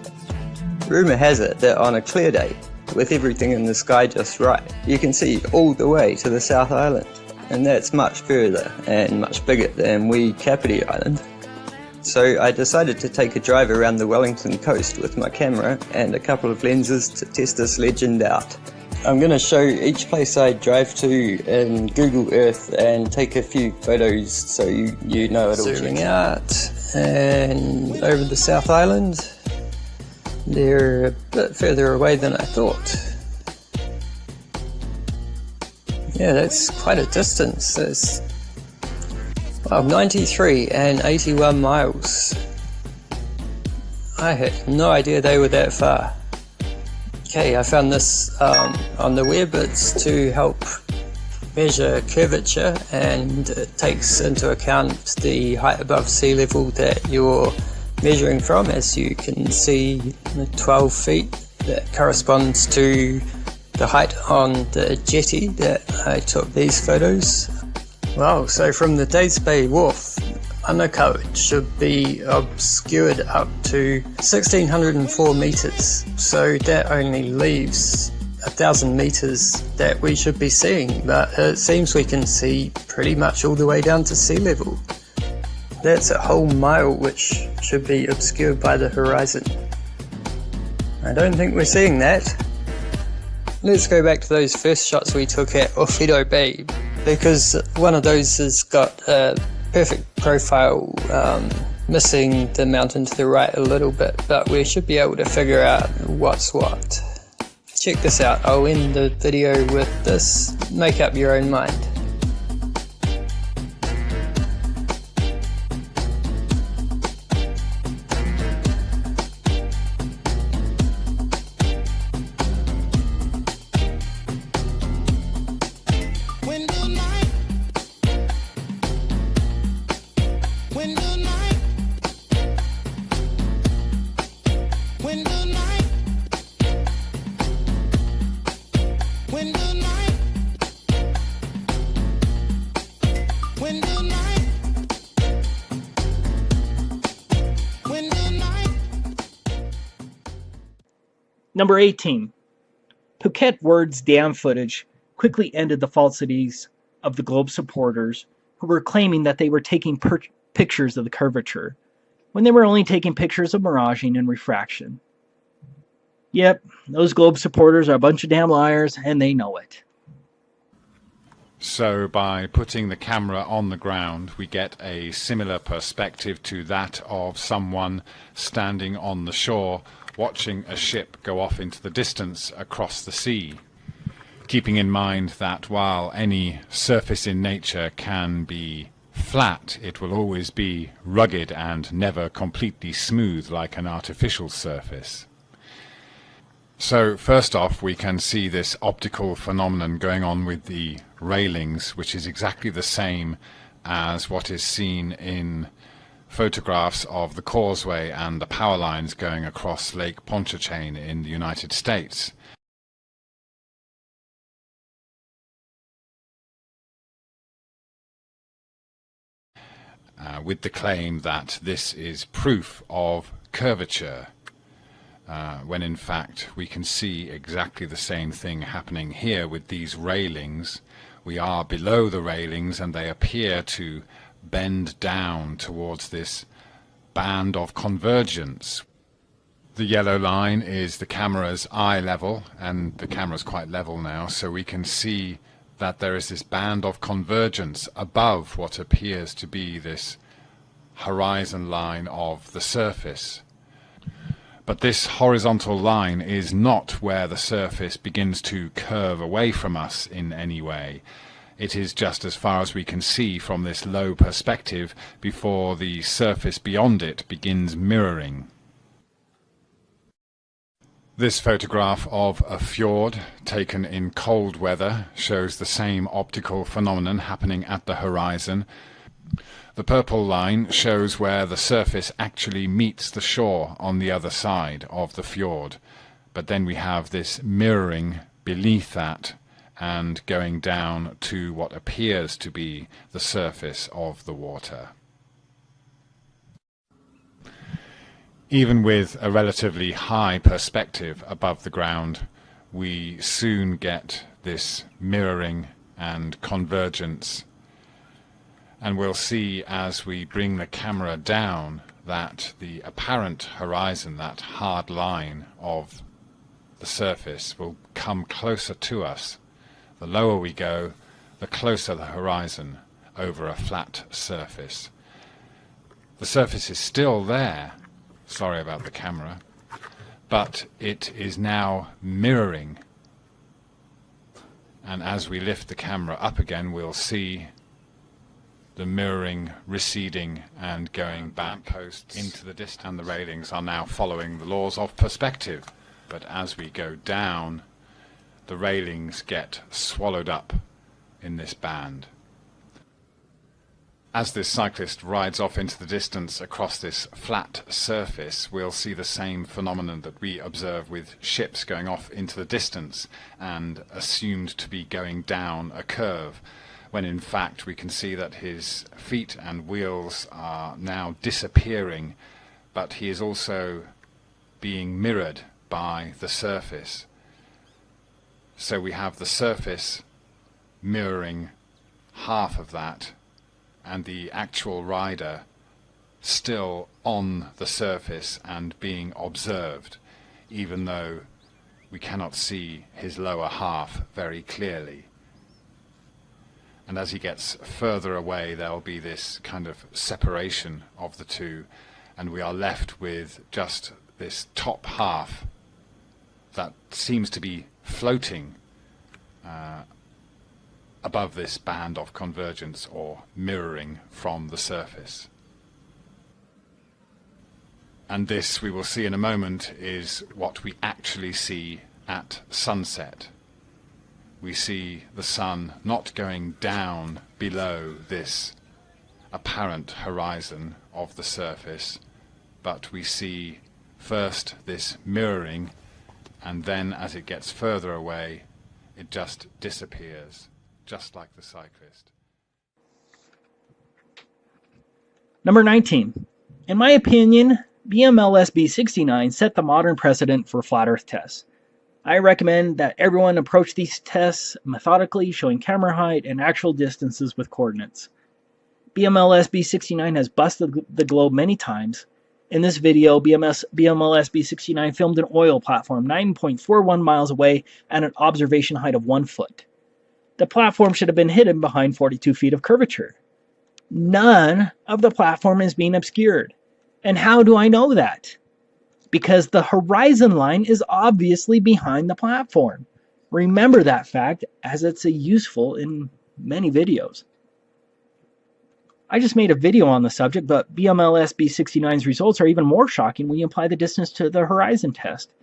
Rumour has it that on a clear day, with everything in the sky just right, you can see all the way to the South Island, and that's much further and much bigger than wee Kapiti Island. So I decided to take a drive around the Wellington coast with my camera and a couple of lenses to test this legend out. I'm going to show each place I drive to in Google Earth and take a few photos so you know it all. Zooming out and over the South Island. They're a bit further away than I thought. Yeah, that's quite a distance. That's 93 and 81 miles. I had no idea they were that far. Okay, I found this on the web. It's to help measure curvature, and it takes into account the height above sea level that you're measuring from. As you can see, 12 feet, that corresponds to the height on the jetty that I took these photos. Wow, so from the Days Bay Wharf, Manukau should be obscured up to 1604 meters, so that only leaves 1,000 meters that we should be seeing, but it seems we can see pretty much all the way down to sea level. That's a whole mile which should be obscured by the horizon. I don't think we're seeing that. Let's go back to those first shots we took at Orfido Bay, because one of those has got a perfect profile, missing the mountain to the right a little bit, but we should be able to figure out what's what. Check this out. I'll end the video with this. Make up your own mind. Number 18. Phuket Word's dam footage quickly ended the falsities of the Globe supporters who were claiming that they were taking pictures of the curvature, when they were only taking pictures of miraging and refraction. Yep, those Globe supporters are a bunch of damn liars, and they know it. So by putting the camera on the ground, we get a similar perspective to that of someone standing on the shore watching a ship go off into the distance across the sea, keeping in mind that while any surface in nature can be flat, it will always be rugged and never completely smooth like an artificial surface. So first off, we can see this optical phenomenon going on with the railings, which is exactly the same as what is seen in photographs of the causeway and the power lines going across Lake Pontchartrain in the United States. With the claim that this is proof of curvature, when in fact we can see exactly the same thing happening here with these railings. We are below the railings and they appear to bend down towards this band of convergence. The yellow line is the camera's eye level, and the camera's quite level now, so we can see that there is this band of convergence above what appears to be this horizon line of the surface. But this horizontal line is not where the surface begins to curve away from us in any way. It is just as far as we can see from this low perspective before the surface beyond it begins mirroring. This photograph of a fjord taken in cold weather shows the same optical phenomenon happening at the horizon. The purple line shows where the surface actually meets the shore on the other side of the fjord, but then we have this mirroring beneath that and going down to what appears to be the surface of the water. Even with a relatively high perspective above the ground, we soon get this mirroring and convergence, and we'll see as we bring the camera down that the apparent horizon, that hard line of the surface, will come closer to us. The lower we go, the closer the horizon over a flat surface. The surface is still there, sorry about the camera, but it is now mirroring. And as we lift the camera up again, we'll see the mirroring receding and going back posts into the distance, and the railings are now following the laws of perspective. But as we go down, the railings get swallowed up in this band. As this cyclist rides off into the distance across this flat surface, we'll see the same phenomenon that we observe with ships going off into the distance and assumed to be going down a curve, when in fact we can see that his feet and wheels are now disappearing, but he is also being mirrored by the surface. So we have the surface mirroring half of that, and the actual rider still on the surface and being observed. even though we cannot see his lower half very clearly. And as he gets further away, there will be this kind of separation of the two, and we are left with just this top half that seems to be floating above this band of convergence or mirroring from the surface. And this, we will see in a moment, is what we actually see at sunset. We see the sun not going down below this apparent horizon of the surface, but we see first this mirroring, and then as it gets further away, it just disappears, just like the cyclist. Number 19. In my opinion, BMLSB 69 set the modern precedent for flat Earth tests. I recommend that everyone approach these tests methodically, showing camera height and actual distances with coordinates. BMLSB 69 has busted the globe many times. In this video, BMLSB 69 filmed an oil platform 9.41 miles away at an observation height of 1 foot. The platform should have been hidden behind 42 feet of curvature. None of the platform is being obscured. And how do I know that? Because the horizon line is obviously behind the platform. Remember that fact, as it's useful in many videos. I just made a video on the subject, but BMLSB 69's results are even more shocking when you apply the distance to the horizon test.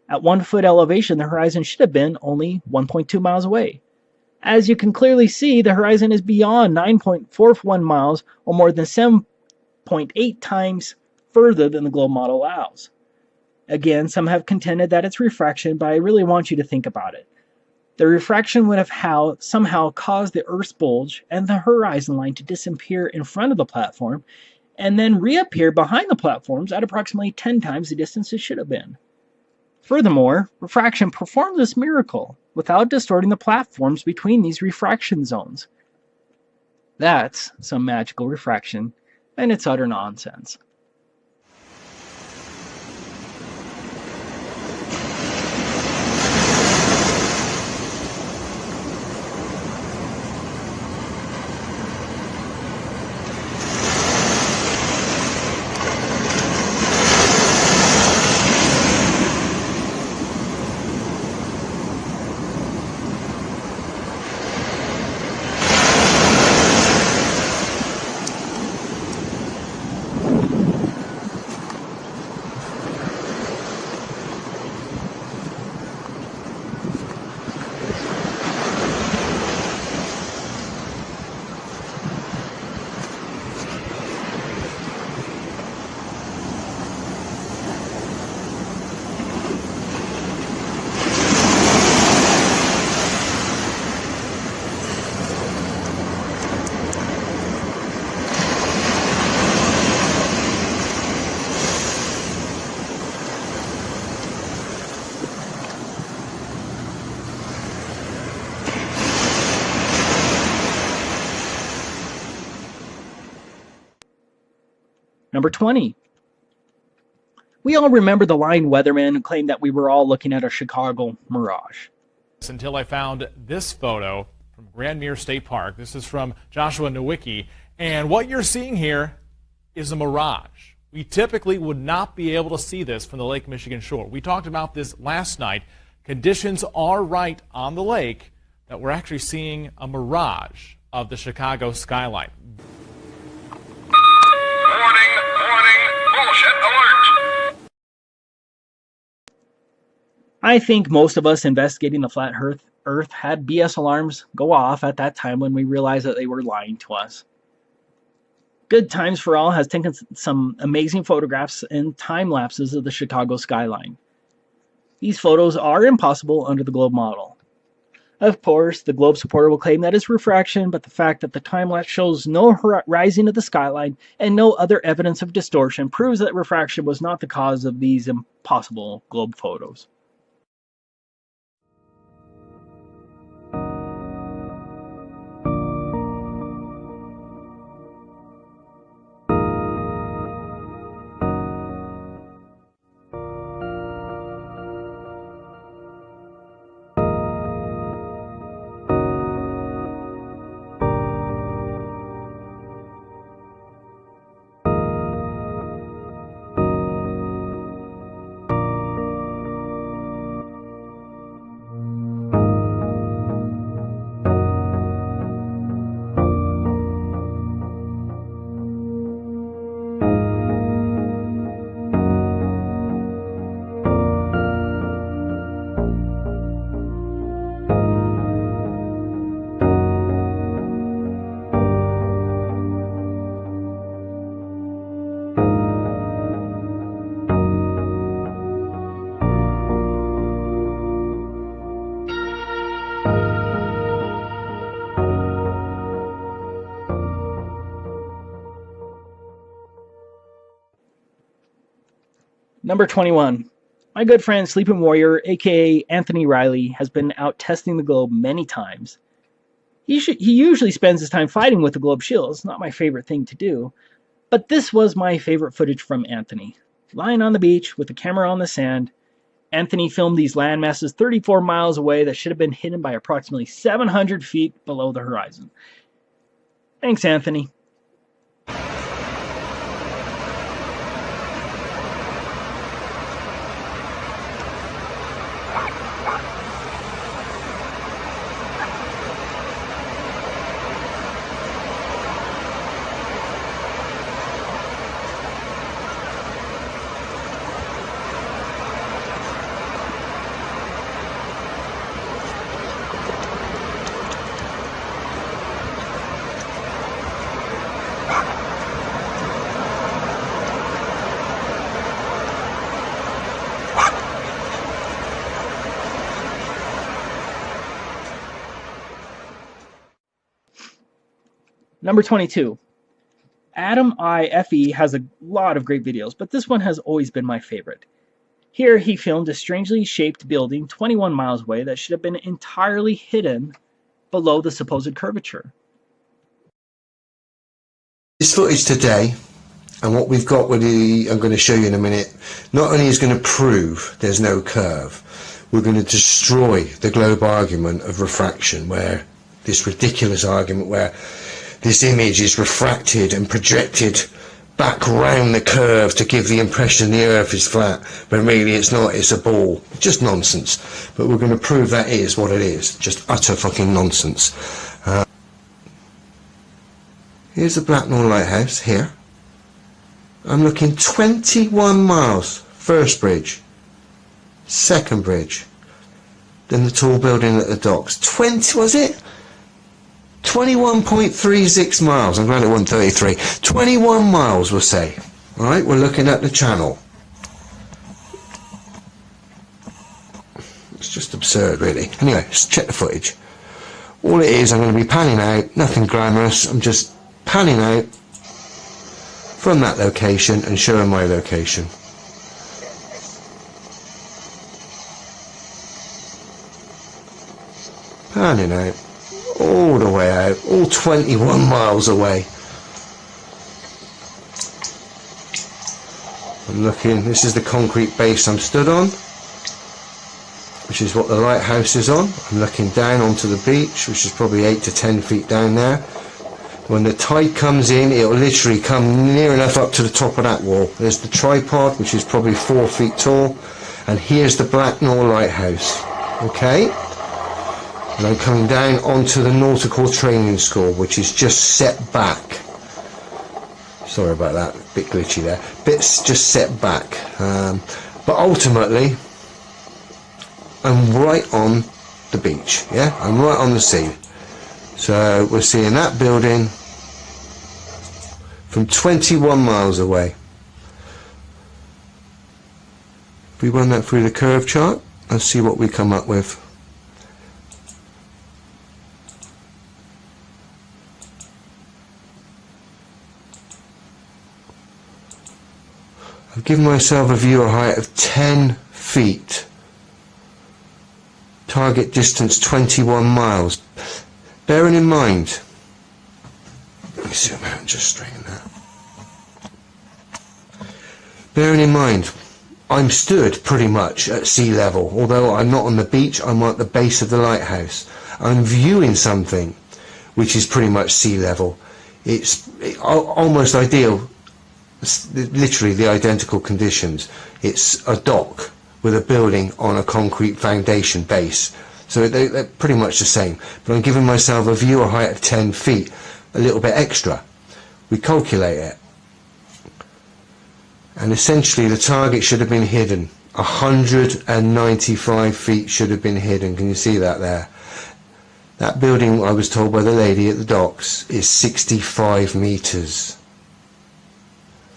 At 1 foot elevation, the horizon should have been only 1.2 miles away. As you can clearly see, the horizon is beyond 9.41 miles, or more than 7.8 times further than the globe model allows. Again, some have contended that it's refraction, but I really want you to think about it. The refraction would have somehow caused the Earth's bulge and the horizon line to disappear in front of the platform, and then reappear behind the platforms at approximately 10 times the distance it should have been. Furthermore, refraction performed this miracle without distorting the platforms between these refraction zones. That's some magical refraction, and it's utter nonsense. Number 20. We all remember the lying weatherman who claimed that we were all looking at a Chicago mirage. Until I found this photo from Grandmere State Park. This is from Joshua Nowicki, and what you're seeing here is a mirage. We typically would not be able to see this from the Lake Michigan shore. We talked about this last night. Conditions are right on the lake that we're actually seeing a mirage of the Chicago skyline. I think most of us investigating the flat Earth had BS alarms go off at that time when we realized that they were lying to us. Good Times for All has taken some amazing photographs and time lapses of the Chicago skyline. These photos are impossible under the globe model. Of course, the globe supporter will claim that it's refraction, but the fact that the time lapse shows no rising of the skyline and no other evidence of distortion proves that refraction was not the cause of these impossible globe photos. Number 21. My good friend Sleeping Warrior, aka Anthony Riley, has been out testing the globe many times. He usually spends his time fighting with the globe shields, not my favorite thing to do, but this was my favorite footage from Anthony. Lying on the beach with the camera on the sand, Anthony filmed these land masses 34 miles away that should have been hidden by approximately 700 feet below the horizon. Thanks, Anthony. Number 22. Adam IFE has a lot of great videos, but this one has always been my favorite. Here he filmed a strangely shaped building 21 miles away that should have been entirely hidden below the supposed curvature. This footage today, and what we've got with I'm going to show you in a minute, not only is going to prove there's no curve, we're going to destroy the globe argument of refraction, where this ridiculous argument where this image is refracted and projected back round the curve to give the impression the earth is flat, when really it's not, it's a ball. Just nonsense. But we're going to prove that is what it is. Just utter fucking nonsense. Here's the Blacknall Lighthouse, here. I'm looking 21 miles. First bridge. Second bridge. Then the tall building at the docks. 20, was it? 21.36 miles. I'm glad it wasn't 33. 21 miles, we'll say. Alright, we're looking at the channel. It's just absurd, really. Anyway, let's check the footage. All it is, I'm going to be panning out, nothing glamorous. I'm just panning out from that location and showing my location. Panning out. All the way out, all 21 miles away. I'm looking, this is the concrete base I'm stood on, which is what the lighthouse is on. I'm looking down onto the beach, which is probably 8 to 10 feet down there. When the tide comes in, it'll literally come near enough up to the top of that wall. There's the tripod, which is probably 4 feet tall, and here's the Blacknall Lighthouse. Okay? And I'm coming down onto the Nautical Training School, which is just set back. Sorry about that, a bit glitchy there. Bits just set back. But ultimately, I'm right on the beach, yeah? I'm right on the sea. So we're seeing that building from 21 miles away. If we run that through the curve chart, let's see what we come up with. I've given myself a viewer height of 10 feet. Target distance 21 miles. Bearing in mind, let me zoom out and just straighten that. Bearing in mind, I'm stood pretty much at sea level. Although I'm not on the beach, I'm at the base of the lighthouse. I'm viewing something which is pretty much sea level. It's almost ideal. It's literally the identical conditions. It's a dock with a building on a concrete foundation base. So they're pretty much the same. But I'm giving myself a viewer height of 10 feet, a little bit extra. We calculate it. And essentially the target should have been hidden. 195 feet should have been hidden. Can you see that there? That building, I was told by the lady at the docks, is 65 meters.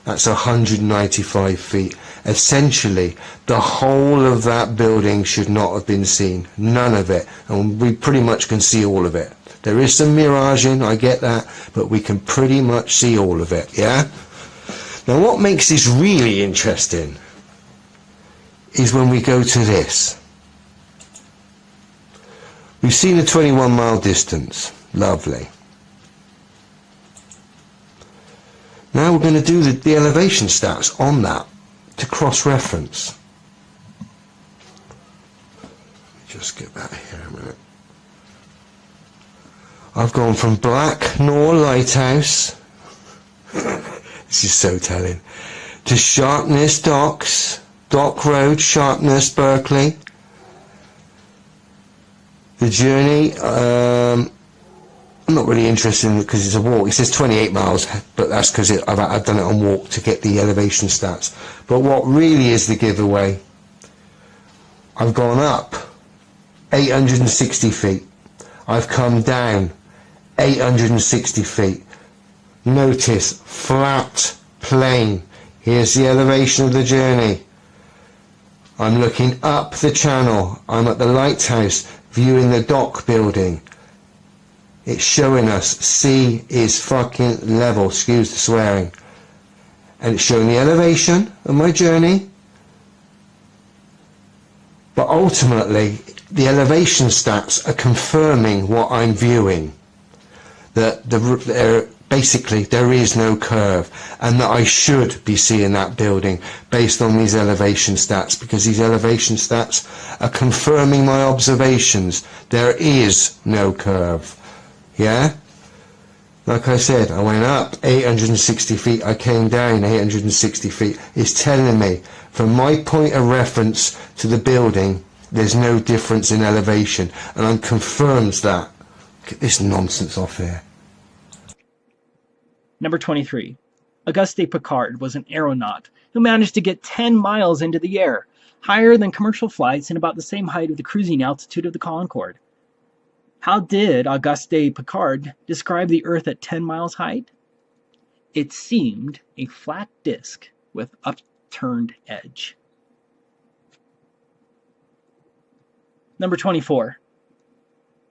That's 195 feet. Essentially, the whole of that building should not have been seen. None of it. And we pretty much can see all of it. There is some miraging, I get that, but we can pretty much see all of it, yeah? Now what makes this really interesting is when we go to this. We've seen a 21-mile distance. Lovely. Now we're going to do the elevation stats on that to cross-reference. Just get back here a minute. I've gone from Black Nor Lighthouse, this is so telling, to Sharpness Docks, Dock Road, Sharpness, Berkeley. The journey, I'm not really interested in it because it's a walk. It says 28 miles, but that's because I've done it on walk to get the elevation stats. But what really is the giveaway, I've gone up 860 feet. I've come down 860 feet. Notice, flat, plain. Here's the elevation of the journey. I'm looking up the channel. I'm at the lighthouse, viewing the dock building. It's showing us sea is fucking level, excuse the swearing. And it's showing the elevation of my journey. But ultimately, the elevation stats are confirming what I'm viewing. That basically there is no curve, and that I should be seeing that building based on these elevation stats, because these elevation stats are confirming my observations. There is no curve. Yeah? Like I said, I went up 860 feet, I came down 860 feet. It's telling me, from my point of reference to the building, there's no difference in elevation, and I'm confirms that. Get this nonsense off here. Number 23. Auguste Piccard was an aeronaut who managed to get 10 miles into the air, higher than commercial flights and about the same height of the cruising altitude of the Concorde. How did Auguste Piccard describe the Earth at 10 miles height? It seemed a flat disk with upturned edge. Number 24.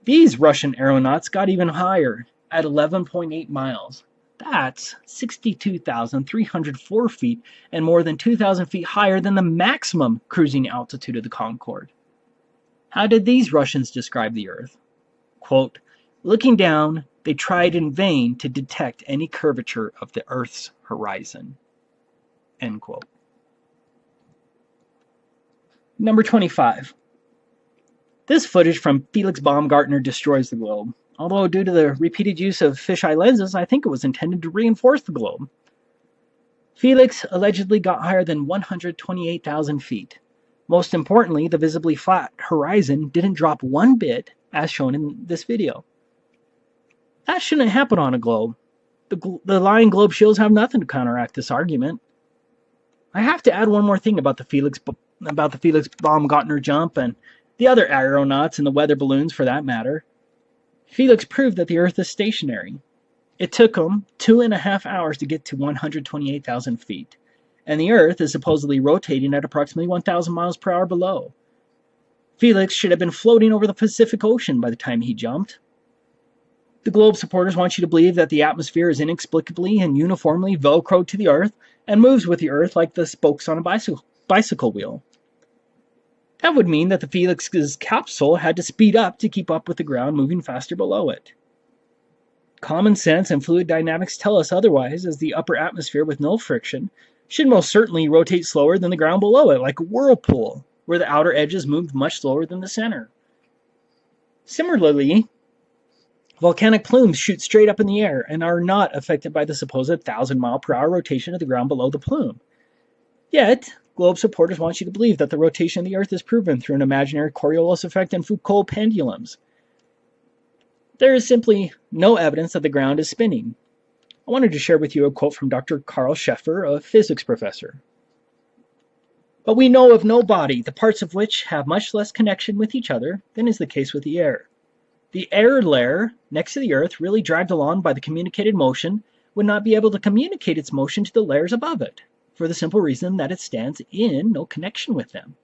These Russian aeronauts got even higher at 11.8 miles. That's 62,304 feet and more than 2,000 feet higher than the maximum cruising altitude of the Concorde. How did these Russians describe the Earth? Quote, looking down, they tried in vain to detect any curvature of the Earth's horizon. End quote. Number 25. This footage from Felix Baumgartner destroys the globe. Although due to the repeated use of fisheye lenses, I think it was intended to reinforce the globe. Felix allegedly got higher than 128,000 feet. Most importantly, the visibly flat horizon didn't drop one bit, as shown in this video. That shouldn't happen on a globe. The lying globe shields have nothing to counteract this argument. I have to add one more thing about the Felix Baumgartner jump and the other aeronauts and the weather balloons for that matter. Felix proved that the Earth is stationary. It took him 2.5 hours to get to 128,000 feet, and the Earth is supposedly rotating at approximately 1,000 miles per hour below. Felix should have been floating over the Pacific Ocean by the time he jumped. The globe supporters want you to believe that the atmosphere is inexplicably and uniformly velcroed to the Earth and moves with the Earth like the spokes on a bicycle wheel. That would mean that the Felix's capsule had to speed up to keep up with the ground moving faster below it. Common sense and fluid dynamics tell us otherwise, as the upper atmosphere with no friction should most certainly rotate slower than the ground below it, like a whirlpool, where the outer edges moved much slower than the center. Similarly, volcanic plumes shoot straight up in the air and are not affected by the supposed 1,000-mile-per-hour rotation of the ground below the plume. Yet, globe supporters want you to believe that the rotation of the Earth is proven through an imaginary Coriolis effect and Foucault pendulums. There is simply no evidence that the ground is spinning. I wanted to share with you a quote from Dr. Carl Scheffer, a physics professor. But we know of no body, the parts of which have much less connection with each other than is the case with the air. The air layer next to the Earth, really dragged along by the communicated motion, would not be able to communicate its motion to the layers above it, for the simple reason that it stands in no connection with them.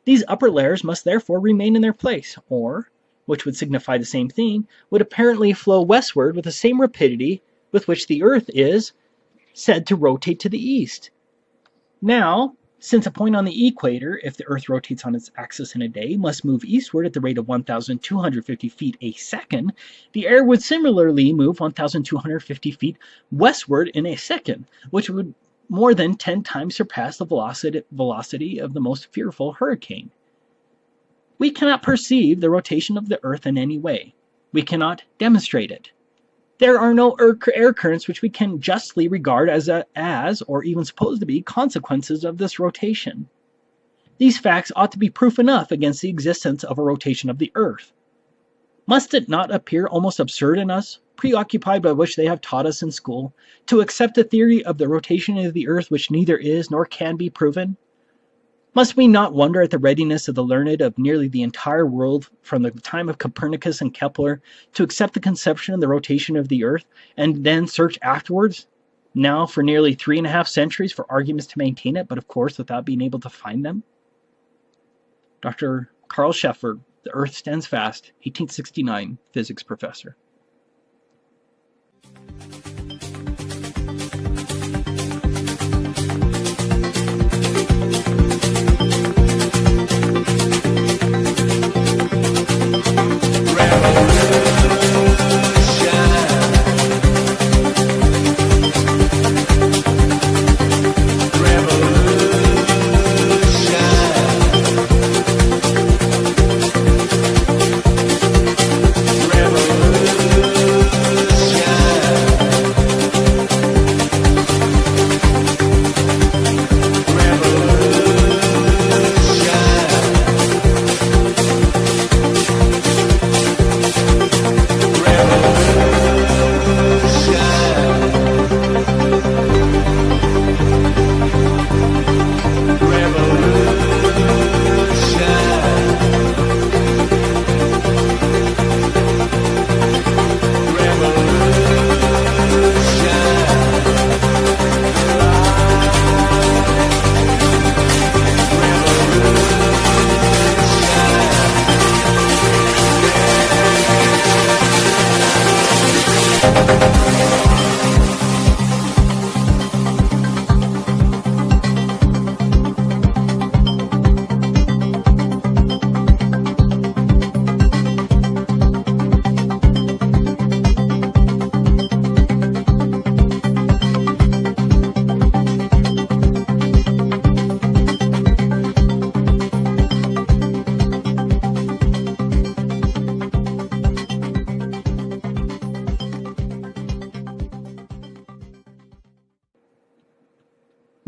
These upper layers must therefore remain in their place, or, which would signify the same thing, would apparently flow westward with the same rapidity with which the Earth is said to rotate to the east. Now, Since a point on the equator, if the Earth rotates on its axis in a day, must move eastward at the rate of 1,250 feet a second, the air would similarly move 1,250 feet westward in a second, which would more than 10 times surpass the velocity of the most fearful hurricane. We cannot perceive the rotation of the Earth in any way. We cannot demonstrate it. There are no air currents which we can justly regard as or even supposed to be consequences of this rotation. These facts ought to be proof enough against the existence of a rotation of the Earth. Must it not appear almost absurd in us, preoccupied by which they have taught us in school, to accept a theory of the rotation of the Earth which neither is nor can be proven? Must we not wonder at the readiness of the learned of nearly the entire world from the time of Copernicus and Kepler to accept the conception of the rotation of the Earth, and then search afterwards, now for nearly 3.5 centuries, for arguments to maintain it, but of course without being able to find them? Dr. Carl Scheffer, The Earth Stands Fast, 1869, physics professor.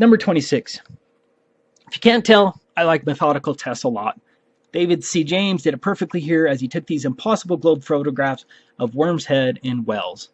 Number 26. If you can't tell, I like methodical tests a lot. David C. James did it perfectly here as he took these impossible globe photographs of Worm's Head in Wells.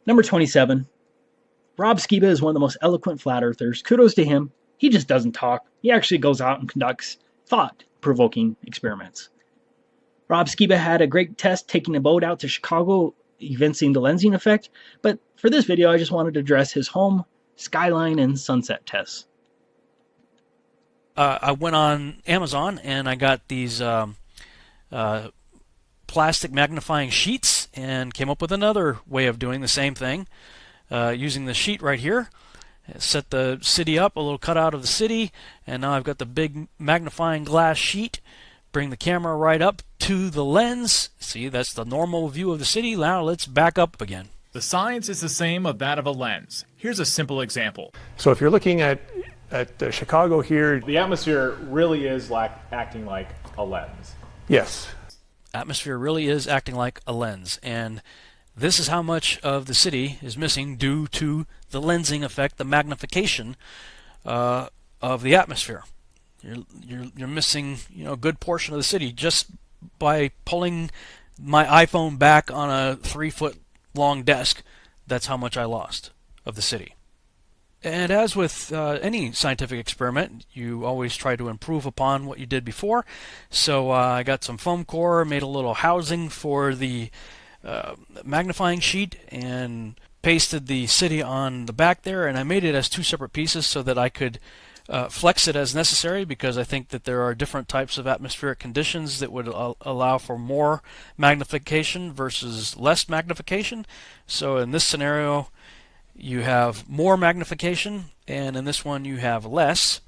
Number 27. Rob Skiba is one of the most eloquent flat earthers. Kudos to him. He just doesn't talk. He actually goes out and conducts thought-provoking experiments. Rob Skiba had a great test taking a boat out to Chicago, evincing the lensing effect, but for this video I just wanted to address his home, skyline, and sunset tests. I went on Amazon and I got these plastic magnifying sheets and came up with another way of doing the same thing using the sheet right here. Set the city up, a little cutout of the city, and now I've got the big magnifying glass sheet. Bring the camera right up to the lens. See, that's the normal view of the city. Now let's back up again. The science is the same of that of a lens. Here's a simple example. So if you're looking at Chicago here, The atmosphere really is acting like a lens. yes, Atmosphere really is acting like a lens, and this is how much of the city is missing due to the lensing effect, the magnification of the atmosphere. You're missing, a good portion of the city just by pulling my iPhone back on a 3-foot long desk. That's how much I lost of the city. And as with any scientific experiment, you always try to improve upon what you did before. So I got some foam core, made a little housing for the magnifying sheet, and pasted the city on the back there, and I made it as 2 separate pieces so that I could flex it as necessary, because I think that there are different types of atmospheric conditions that would allow for more magnification versus less magnification. So in this scenario you have more magnification, and in this one you have less.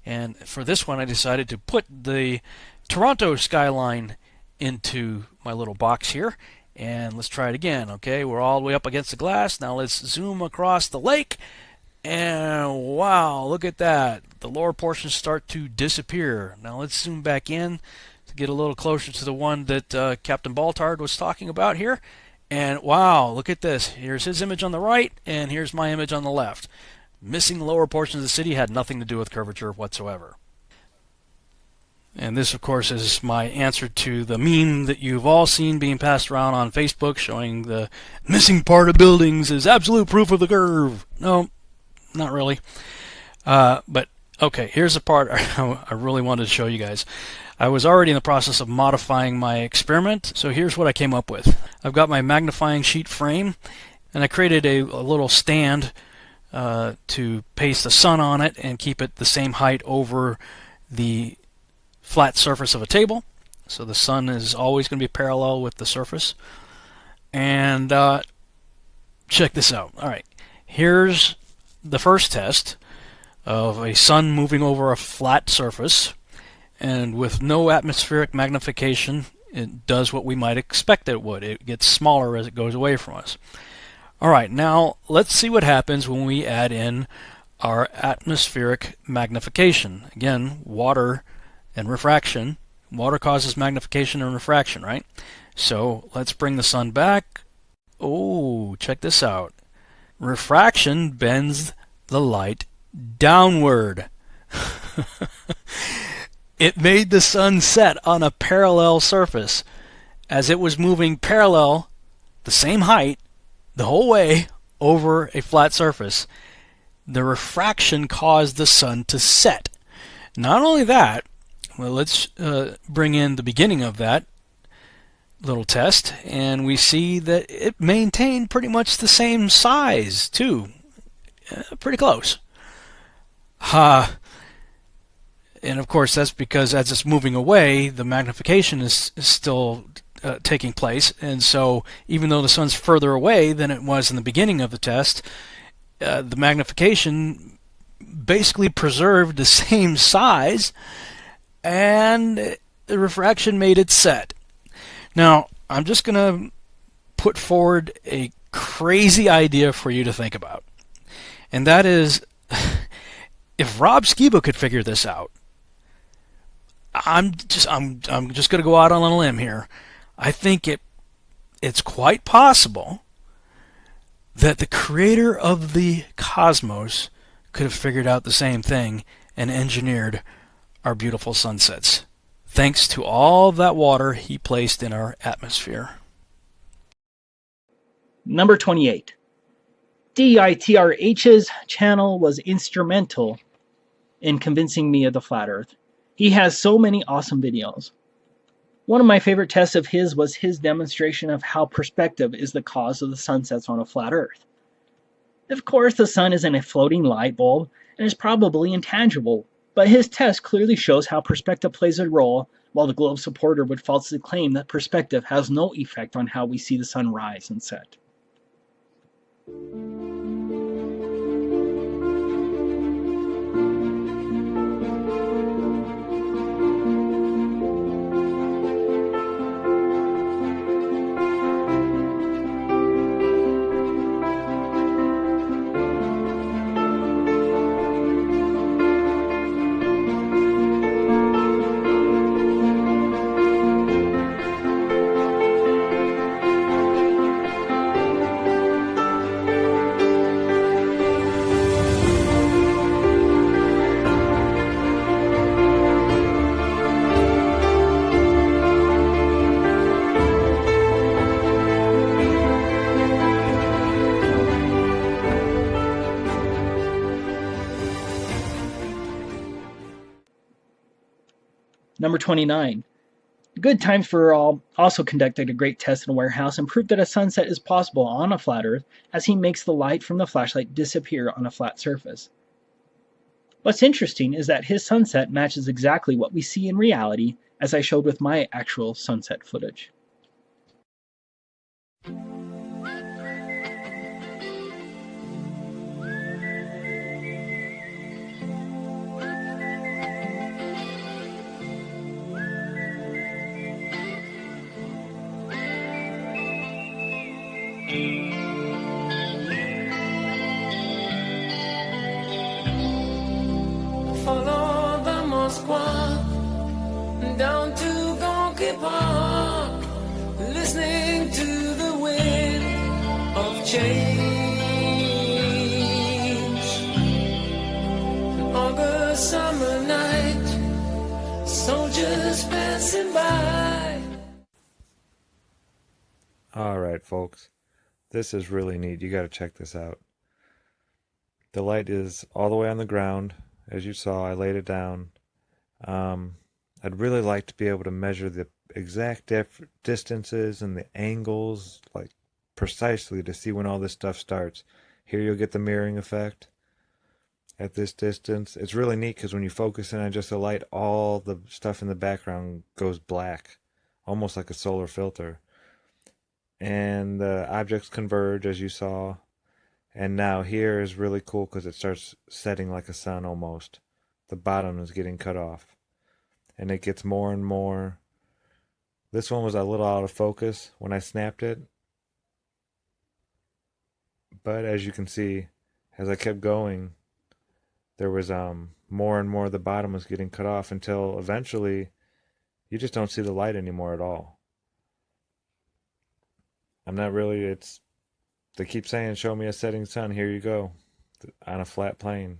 And for this one I decided to put the Toronto skyline into my little box here. And let's try it again. Okay, we're all the way up against the glass. Now let's zoom across the lake. And wow, look at that. The lower portions start to disappear. Now let's zoom back in to get a little closer to the one that Captain Baltard was talking about here. And wow, look at this. Here's his image on the right, and here's my image on the left. Missing the lower portions of the city had nothing to do with curvature whatsoever. And this, of course, is my answer to the meme that you've all seen being passed around on Facebook showing the missing part of buildings is absolute proof of the curve. No, not really. But, okay, here's the part I really wanted to show you guys. I was already in the process of modifying my experiment, so here's what I came up with. I've got my magnifying sheet frame, and I created a little stand to paste the sun on it and keep it the same height over the flat surface of a table, so the sun is always going to be parallel with the surface. And check this out. Alright, here's the first test of a sun moving over a flat surface, and with no atmospheric magnification it does what we might expect it would. It gets smaller as it goes away from us. Alright, now let's see what happens when we add in our atmospheric magnification. Again, water and refraction. Water causes magnification and refraction, right? So let's bring the sun back. Oh, check this out. Refraction bends the light downward. It made the sun set on a parallel surface. As it was moving parallel, the same height, the whole way over a flat surface, the refraction caused the sun to set. Not only that, well, let's bring in the beginning of that little test, and we see that it maintained pretty much the same size too. Pretty close. And of course that's because as it's moving away, the magnification is still taking place, and so even though the sun's further away than it was in the beginning of the test, the magnification basically preserved the same size, and the refraction made it set. Now, I'm just going to put forward a crazy idea for you to think about. And that is, if Rob Skiba could figure this out, I'm just going to go out on a limb here. I think it's quite possible that the creator of the cosmos could have figured out the same thing and engineered our beautiful sunsets, thanks to all that water he placed in our atmosphere. Number 28. DITRH's channel was instrumental in convincing me of the flat Earth. He has so many awesome videos. One of my favorite tests of his was his demonstration of how perspective is the cause of the sunsets on a flat Earth. Of course, the sun isn't a floating light bulb and is probably intangible, but his test clearly shows how perspective plays a role, while the globe supporter would falsely claim that perspective has no effect on how we see the sun rise and set. Number 29. Good Times for All also conducted a great test in a warehouse and proved that a sunset is possible on a flat Earth as he makes the light from the flashlight disappear on a flat surface. What's interesting is that his sunset matches exactly what we see in reality, as I showed with my actual sunset footage. Follow the Moskva down to Gonky Park, listening to the wind of change. An August summer night, soldiers passing by. Alright, folks. This is really neat. You got to check this out. The light is all the way on the ground. As you saw, I laid it down. I'd really like to be able to measure the exact distances and the angles, like precisely, to see when all this stuff starts. Here you'll get the mirroring effect at this distance. It's really neat because when you focus in on just the light, all the stuff in the background goes black, almost like a solar filter. And the objects converge, as you saw. And now here is really cool because it starts setting like a sun almost. The bottom is getting cut off. And it gets more and more. This one was a little out of focus when I snapped it. But as you can see, as I kept going, there was more and more the bottom was getting cut off until eventually you just don't see the light anymore at all. I'm not really, they keep saying, show me a setting sun, here you go, on a flat plane.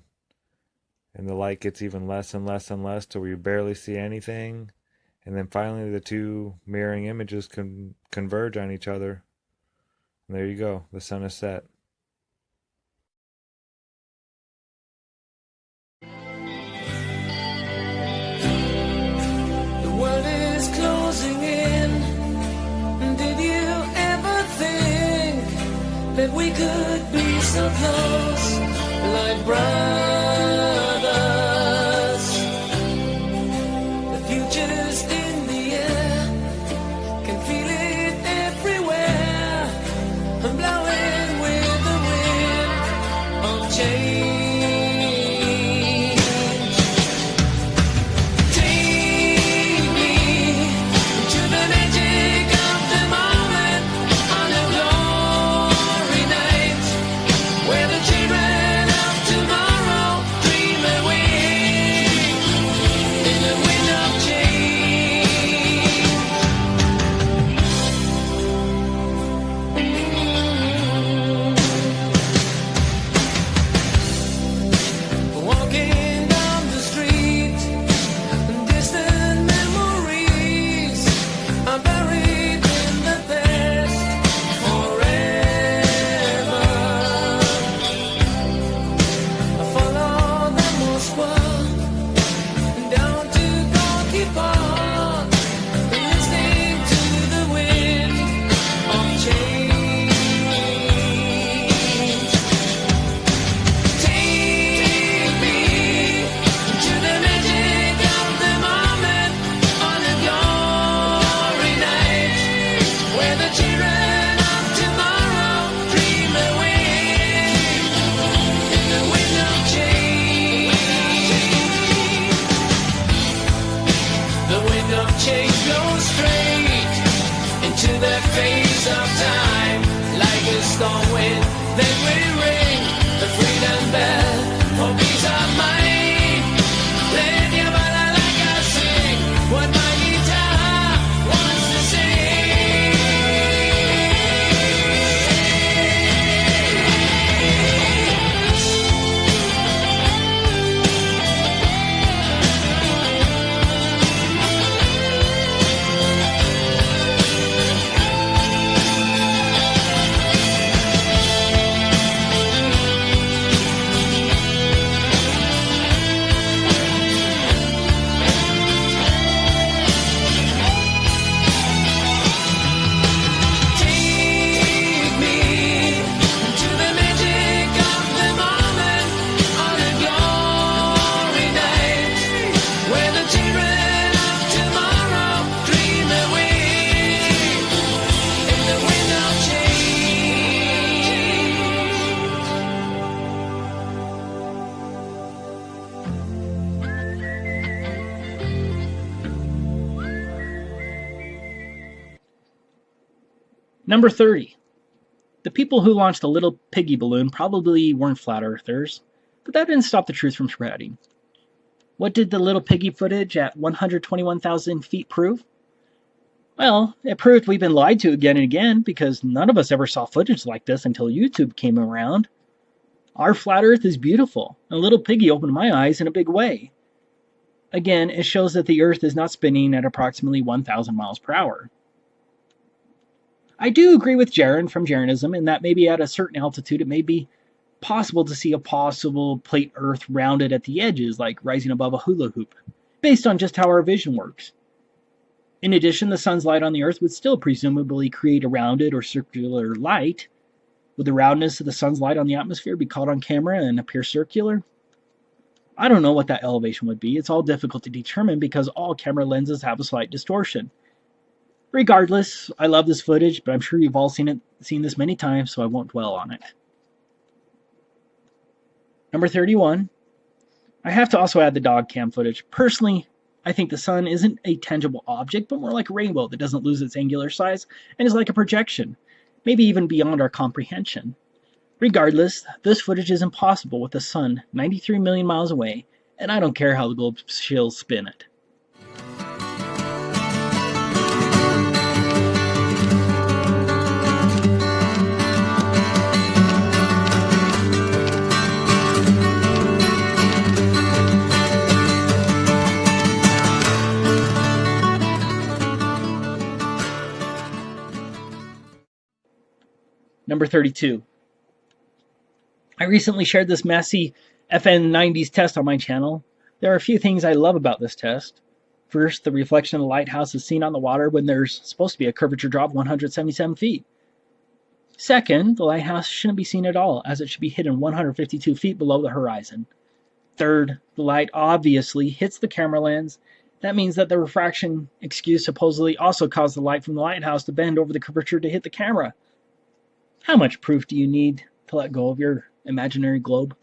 And the light gets even less and less and less to where you barely see anything. And then finally the two mirroring images can converge on each other. And there you go, the sun is set. The world is closing in. Did you ever think that we could be so close, like brothers? The future's in the air, can feel it everywhere. I'm blowing with the wind of change. Take me to the magic of the moment on a glory night, where the children of tomorrow change blows straight into the face of time. Like a storm wind, then we ring the freedom bell for peace of mind. Let your body like I sing what my guitar wants to sing. Number 30. The people who launched the little piggy balloon probably weren't flat earthers, but that didn't stop the truth from spreading. What did the little piggy footage at 121,000 feet prove? Well, it proved we've been lied to again and again, because none of us ever saw footage like this until YouTube came around. Our flat earth is beautiful, and little piggy opened my eyes in a big way. Again, it shows that the earth is not spinning at approximately 1,000 miles per hour. I do agree with Jaron from Jaronism in that maybe at a certain altitude it may be possible to see a possible plate Earth rounded at the edges, like rising above a hula hoop, based on just how our vision works. In addition, the sun's light on the Earth would still presumably create a rounded or circular light. Would the roundness of the sun's light on the atmosphere be caught on camera and appear circular? I don't know what that elevation would be. It's all difficult to determine because all camera lenses have a slight distortion. Regardless, I love this footage, but I'm sure you've all seen this many times, so I won't dwell on it. Number 31. I have to also add the dog cam footage. Personally, I think the sun isn't a tangible object, but more like a rainbow that doesn't lose its angular size and is like a projection, maybe even beyond our comprehension. Regardless, this footage is impossible with the sun 93 million miles away, and I don't care how the globe shills spin it. Number 32. I recently shared this messy FN90s test on my channel. There are a few things I love about this test. First, the reflection of the lighthouse is seen on the water when there's supposed to be a curvature drop of 177 feet. Second, the lighthouse shouldn't be seen at all, as it should be hidden 152 feet below the horizon. Third, the light obviously hits the camera lens. That means that the refraction excuse supposedly also caused the light from the lighthouse to bend over the curvature to hit the camera. How much proof do you need to let go of your imaginary globe?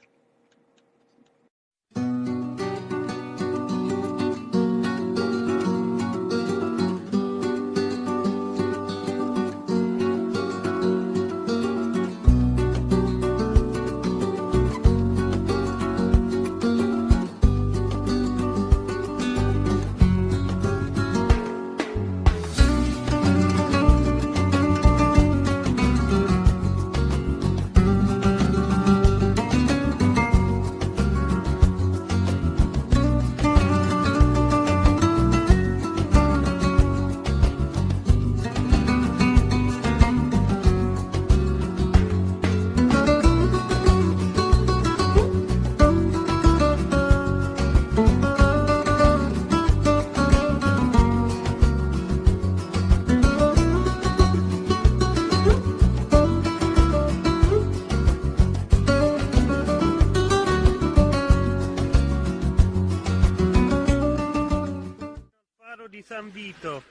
Di San Vito,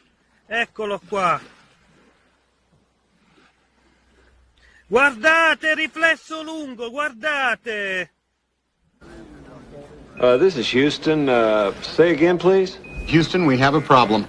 eccolo qua. Guardate, riflesso lungo, guardate. This is Houston. Say again, please. Houston, we have a problem.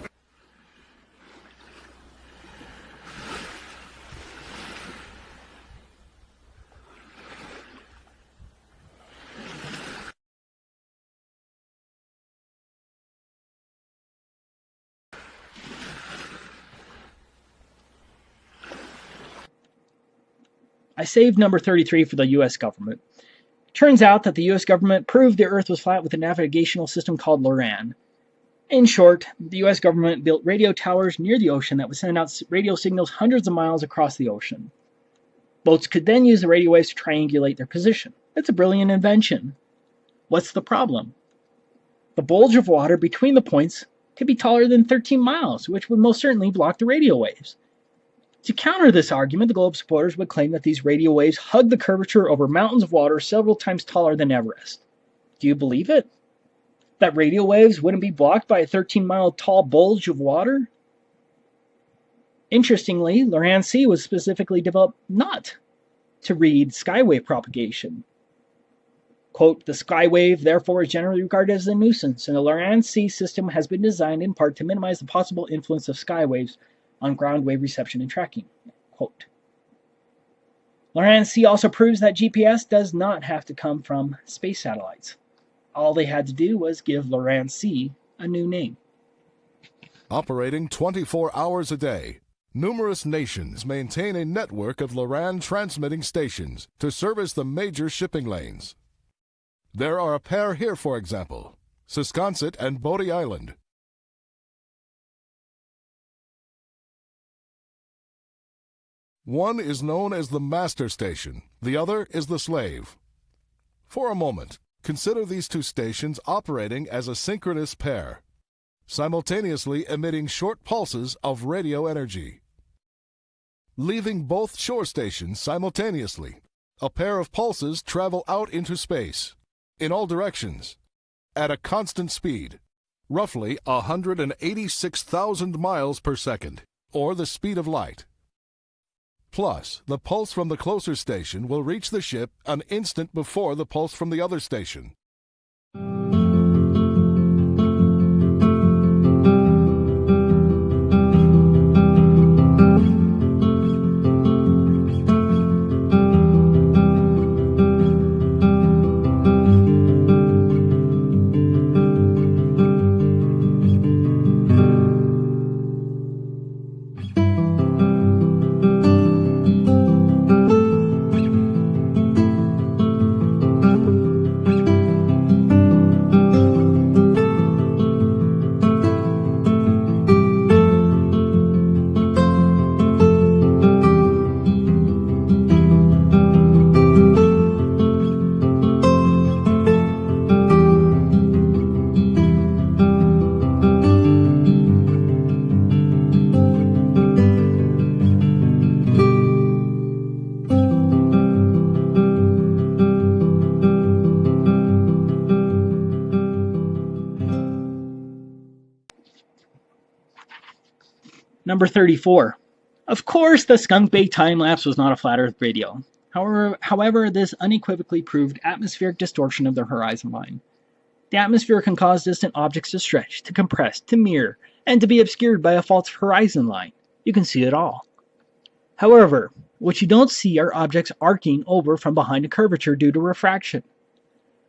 I saved number 33 for the US government. Turns out that the US government proved the Earth was flat with a navigational system called LORAN. In short, the US government built radio towers near the ocean that would send out radio signals hundreds of miles across the ocean. Boats could then use the radio waves to triangulate their position. It's a brilliant invention. What's the problem? The bulge of water between the points could be taller than 13 miles, which would most certainly block the radio waves. To counter this argument, the globe supporters would claim that these radio waves hug the curvature over mountains of water several times taller than Everest. Do you believe it? That radio waves wouldn't be blocked by a 13-mile tall bulge of water? Interestingly, LORAN C was specifically developed not to read skywave propagation. Quote, the skywave, therefore, is generally regarded as a nuisance, and the LORAN C system has been designed in part to minimize the possible influence of skywaves on ground wave reception and tracking. Quote. LORAN C also proves that GPS does not have to come from space satellites. All they had to do was give LORAN C a new name. Operating 24 hours a day, numerous nations maintain a network of LORAN transmitting stations to service the major shipping lanes. There are a pair here, for example, Sisconset and Bodie Island. One is known as the master station, the other is the slave. For a moment, consider these two stations operating as a synchronous pair, simultaneously emitting short pulses of radio energy. Leaving both shore stations simultaneously, a pair of pulses travel out into space, in all directions, at a constant speed, roughly 186,000 miles per second, or the speed of light. Plus, the pulse from the closer station will reach the ship an instant before the pulse from the other station. Number 34. Of course, the Skunk Bay time-lapse was not a flat Earth video. However, this unequivocally proved atmospheric distortion of the horizon line. The atmosphere can cause distant objects to stretch, to compress, to mirror, and to be obscured by a false horizon line. You can see it all. However, what you don't see are objects arcing over from behind a curvature due to refraction.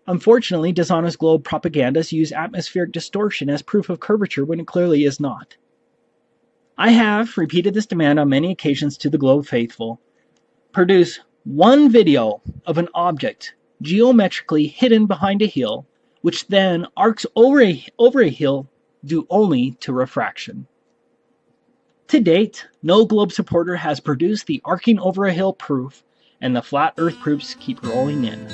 Unfortunately, dishonest globe propagandists use atmospheric distortion as proof of curvature when it clearly is not. I have repeated this demand on many occasions to the globe faithful. Produce one video of an object geometrically hidden behind a hill, which then arcs over a hill due only to refraction. To date, no globe supporter has produced the arcing over a hill proof, and the flat Earth proofs keep rolling in.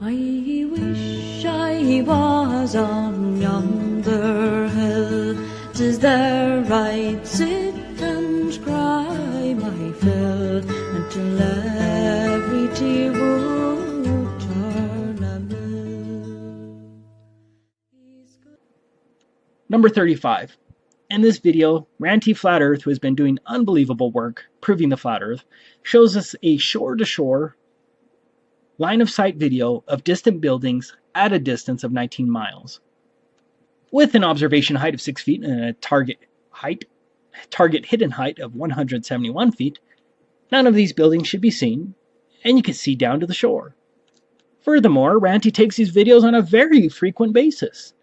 I wish I was on yonder hill, 'tis there I'd sit and cry my fill, until every tear would turn a mill. Number 35. In this video, Ranty Flat Earth, who has been doing unbelievable work proving the flat Earth, shows us a shore-to-shore line-of-sight video of distant buildings at a distance of 19 miles. With an observation height of 6 feet and a target hidden height of 171 feet, none of these buildings should be seen, and you can see down to the shore. Furthermore, Ranty takes these videos on a very frequent basis.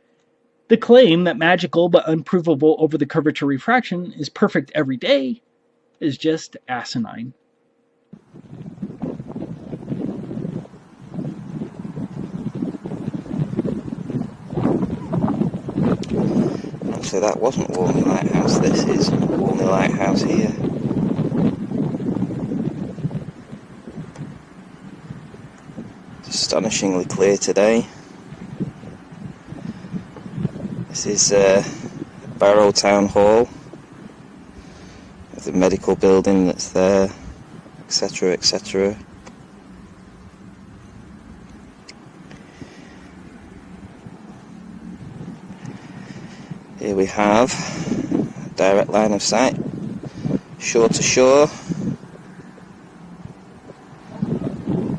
The claim that magical but unprovable over the curvature refraction is perfect every day is just asinine. So that wasn't Walney Lighthouse, this is Walney Lighthouse here. Astonishingly clear today. This is Barrow Town Hall, with the medical building that's there, etc, etc. Here we have a direct line of sight, shore to shore,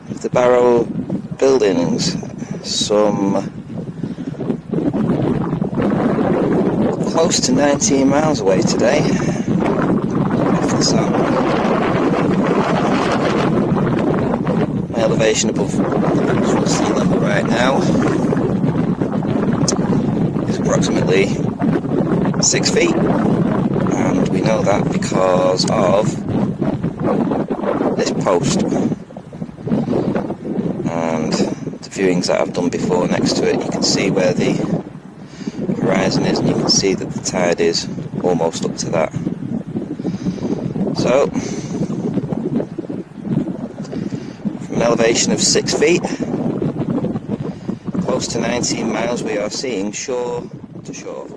of the Barrow buildings, some close to 19 miles away today, off the sun. My elevation above actual sea level right now is approximately 6 feet, and we know that because of this post and the viewings that I've done before next to it. You can see where the horizon is, and you can see that the tide is almost up to that. So, from an elevation of 6 feet, close to 19 miles, we are seeing shore to shore.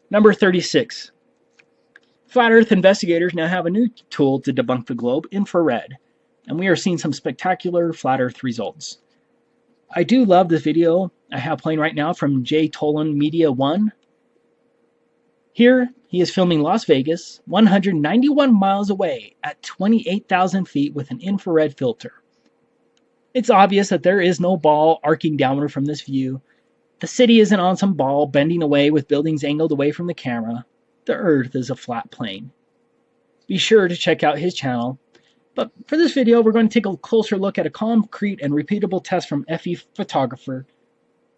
Number 36. Flat Earth investigators now have a new tool to debunk the globe, infrared, and we are seeing some spectacular Flat Earth results. I do love this video I have playing right now from J. Tolan Media 1. Here, he is filming Las Vegas, 191 miles away at 28,000 feet with an infrared filter. It's obvious that there is no ball arcing downward from this view. The city isn't on some ball bending away with buildings angled away from the camera. The Earth is a flat plane. Be sure to check out his channel. But for this video, we're going to take a closer look at a concrete and repeatable test from FE photographer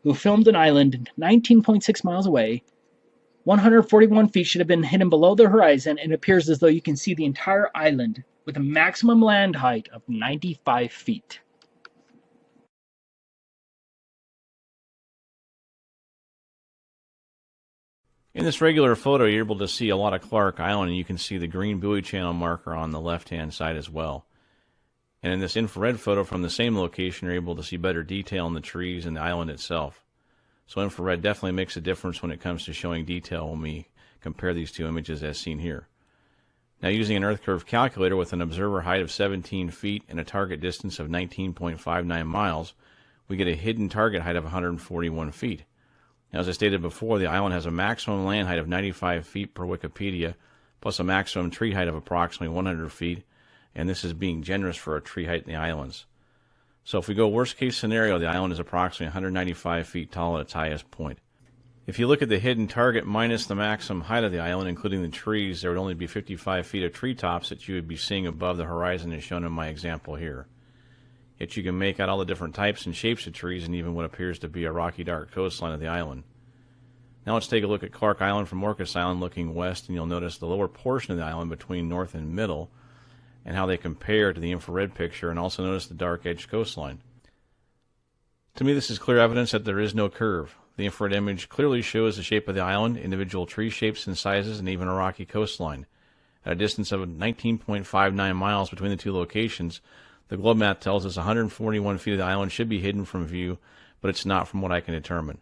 who filmed an island 19.6 miles away. 141 feet should have been hidden below the horizon, and it appears as though you can see the entire island with a maximum land height of 95 feet. In this regular photo, you're able to see a lot of Clark Island, and you can see the green buoy channel marker on the left-hand side as well. And in this infrared photo from the same location, you're able to see better detail in the trees and the island itself. So infrared definitely makes a difference when it comes to showing detail when we compare these two images as seen here. Now, using an Earth curve calculator with an observer height of 17 feet and a target distance of 19.59 miles, we get a hidden target height of 141 feet. Now, as I stated before, the island has a maximum land height of 95 feet per Wikipedia, plus a maximum tree height of approximately 100 feet, and this is being generous for a tree height in the islands. So if we go worst case scenario, the island is approximately 195 feet tall at its highest point. If you look at the hidden target minus the maximum height of the island, including the trees, there would only be 55 feet of treetops that you would be seeing above the horizon as shown in my example here. Yet you can make out all the different types and shapes of trees and even what appears to be a rocky dark coastline of the island. Now let's take a look at Clark Island from Orcas Island looking west, and you'll notice the lower portion of the island between north and middle and how they compare to the infrared picture, and also notice the dark edge coastline. To me, this is clear evidence that there is no curve. The infrared image clearly shows the shape of the island, individual tree shapes and sizes, and even a rocky coastline. At a distance of 19.59 miles between the two locations, the globe map tells us 141 feet of the island should be hidden from view, but it's not from what I can determine.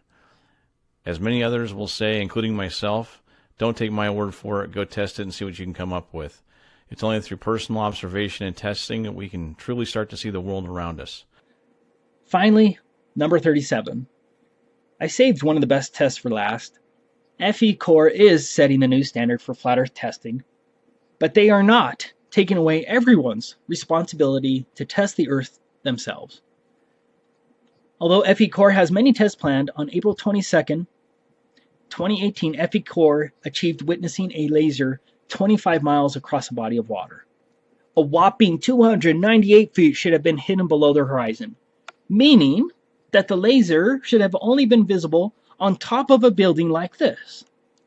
As many others will say, including myself, don't take my word for it, go test it and see what you can come up with. It's only through personal observation and testing that we can truly start to see the world around us. Finally, number 37. I saved one of the best tests for last. FE Core is setting the new standard for flat Earth testing, but they are not taking away everyone's responsibility to test the Earth themselves. Although FE Core has many tests planned, on April 22nd, 2018, FE Core achieved witnessing a laser 25 miles across a body of water. A whopping 298 feet should have been hidden below the horizon, meaning that the laser should have only been visible on top of a building like this,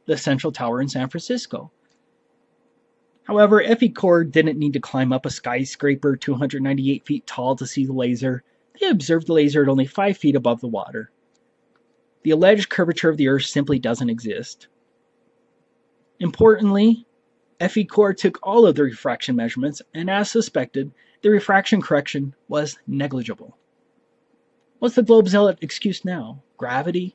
the Central Tower in San Francisco. However, FE Core didn't need to climb up a skyscraper 298 feet tall to see the laser. They observed the laser at only 5 feet above the water. The alleged curvature of the Earth simply doesn't exist. Importantly, FE Core took all of the refraction measurements, and as suspected, the refraction correction was negligible. What's the Globe Zealot excuse now? Gravity?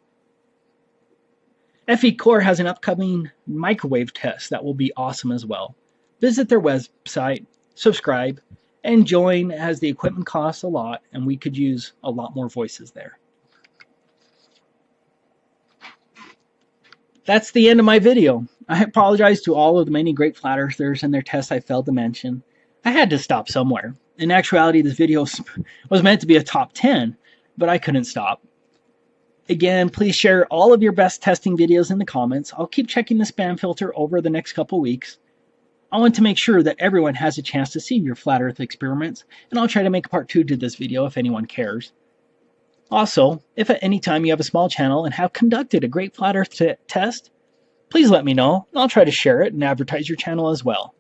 FE Core has an upcoming microwave test that will be awesome as well. Visit their website, subscribe, and join, as the equipment costs a lot and we could use a lot more voices there. That's the end of my video. I apologize to all of the many great flat earthers and their tests I failed to mention. I had to stop somewhere. In actuality, this video was meant to be a top 10, but I couldn't stop. Again, please share all of your best testing videos in the comments. I'll keep checking the spam filter over the next couple weeks. I want to make sure that everyone has a chance to see your flat earth experiments, and I'll try to make a part 2 to this video if anyone cares. Also, if at any time you have a small channel and have conducted a great flat earth test, please let me know, and I'll try to share it and advertise your channel as well.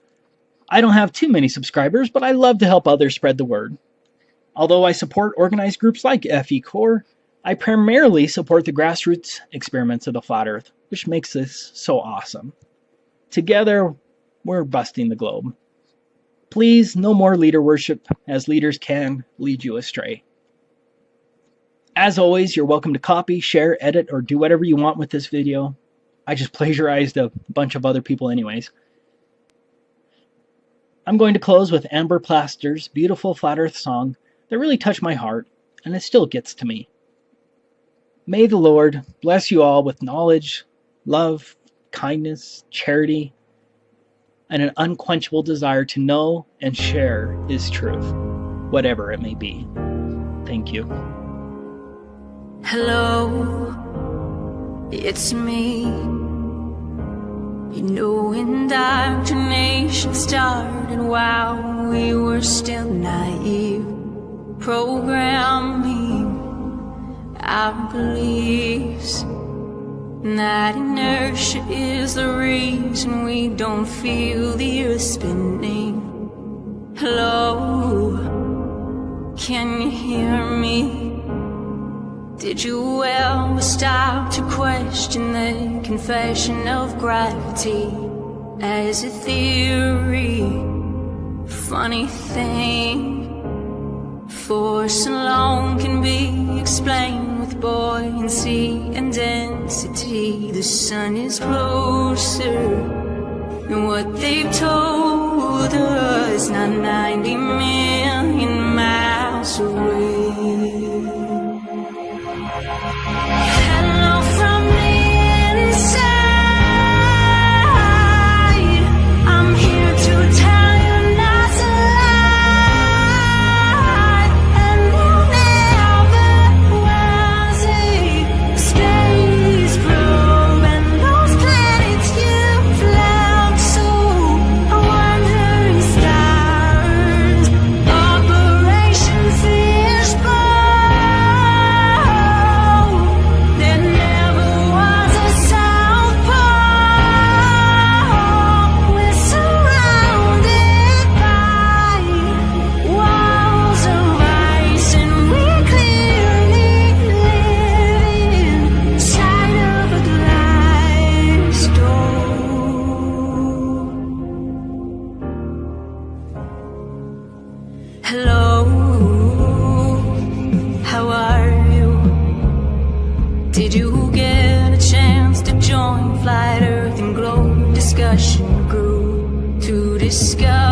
I don't have too many subscribers, but I love to help others spread the word. Although I support organized groups like FE Core, I primarily support the grassroots experiments of the flat earth, which makes this so awesome. Together, we're busting the globe. Please, no more leader worship, as leaders can lead you astray. As always, you're welcome to copy, share, edit, or do whatever you want with this video. I just plagiarized a bunch of other people anyways. I'm going to close with Amber Plaster's beautiful Flat Earth song that really touched my heart, and it still gets to me. May the Lord bless you all with knowledge, love, kindness, charity, and an unquenchable desire to know and share His truth, whatever it may be. Thank you. Hello, it's me. You know, indoctrination started while we were still naive, programming our beliefs. And that inertia is the reason we don't feel the earth spinning. Hello, can you hear me? Did you ever stop to question the confession of gravity as a theory? Funny thing, force alone can be explained with buoyancy and density. The sun is closer than what they've told us, not 90 million miles away. Hello from the inside. I'm here to tell you not to lie. And there never was a space probe, and those planets you flagged so wandering stars. Operation Fishbowl. Hello, how are you? Did you get a chance to join Flat Earth and Globe discussion group to discuss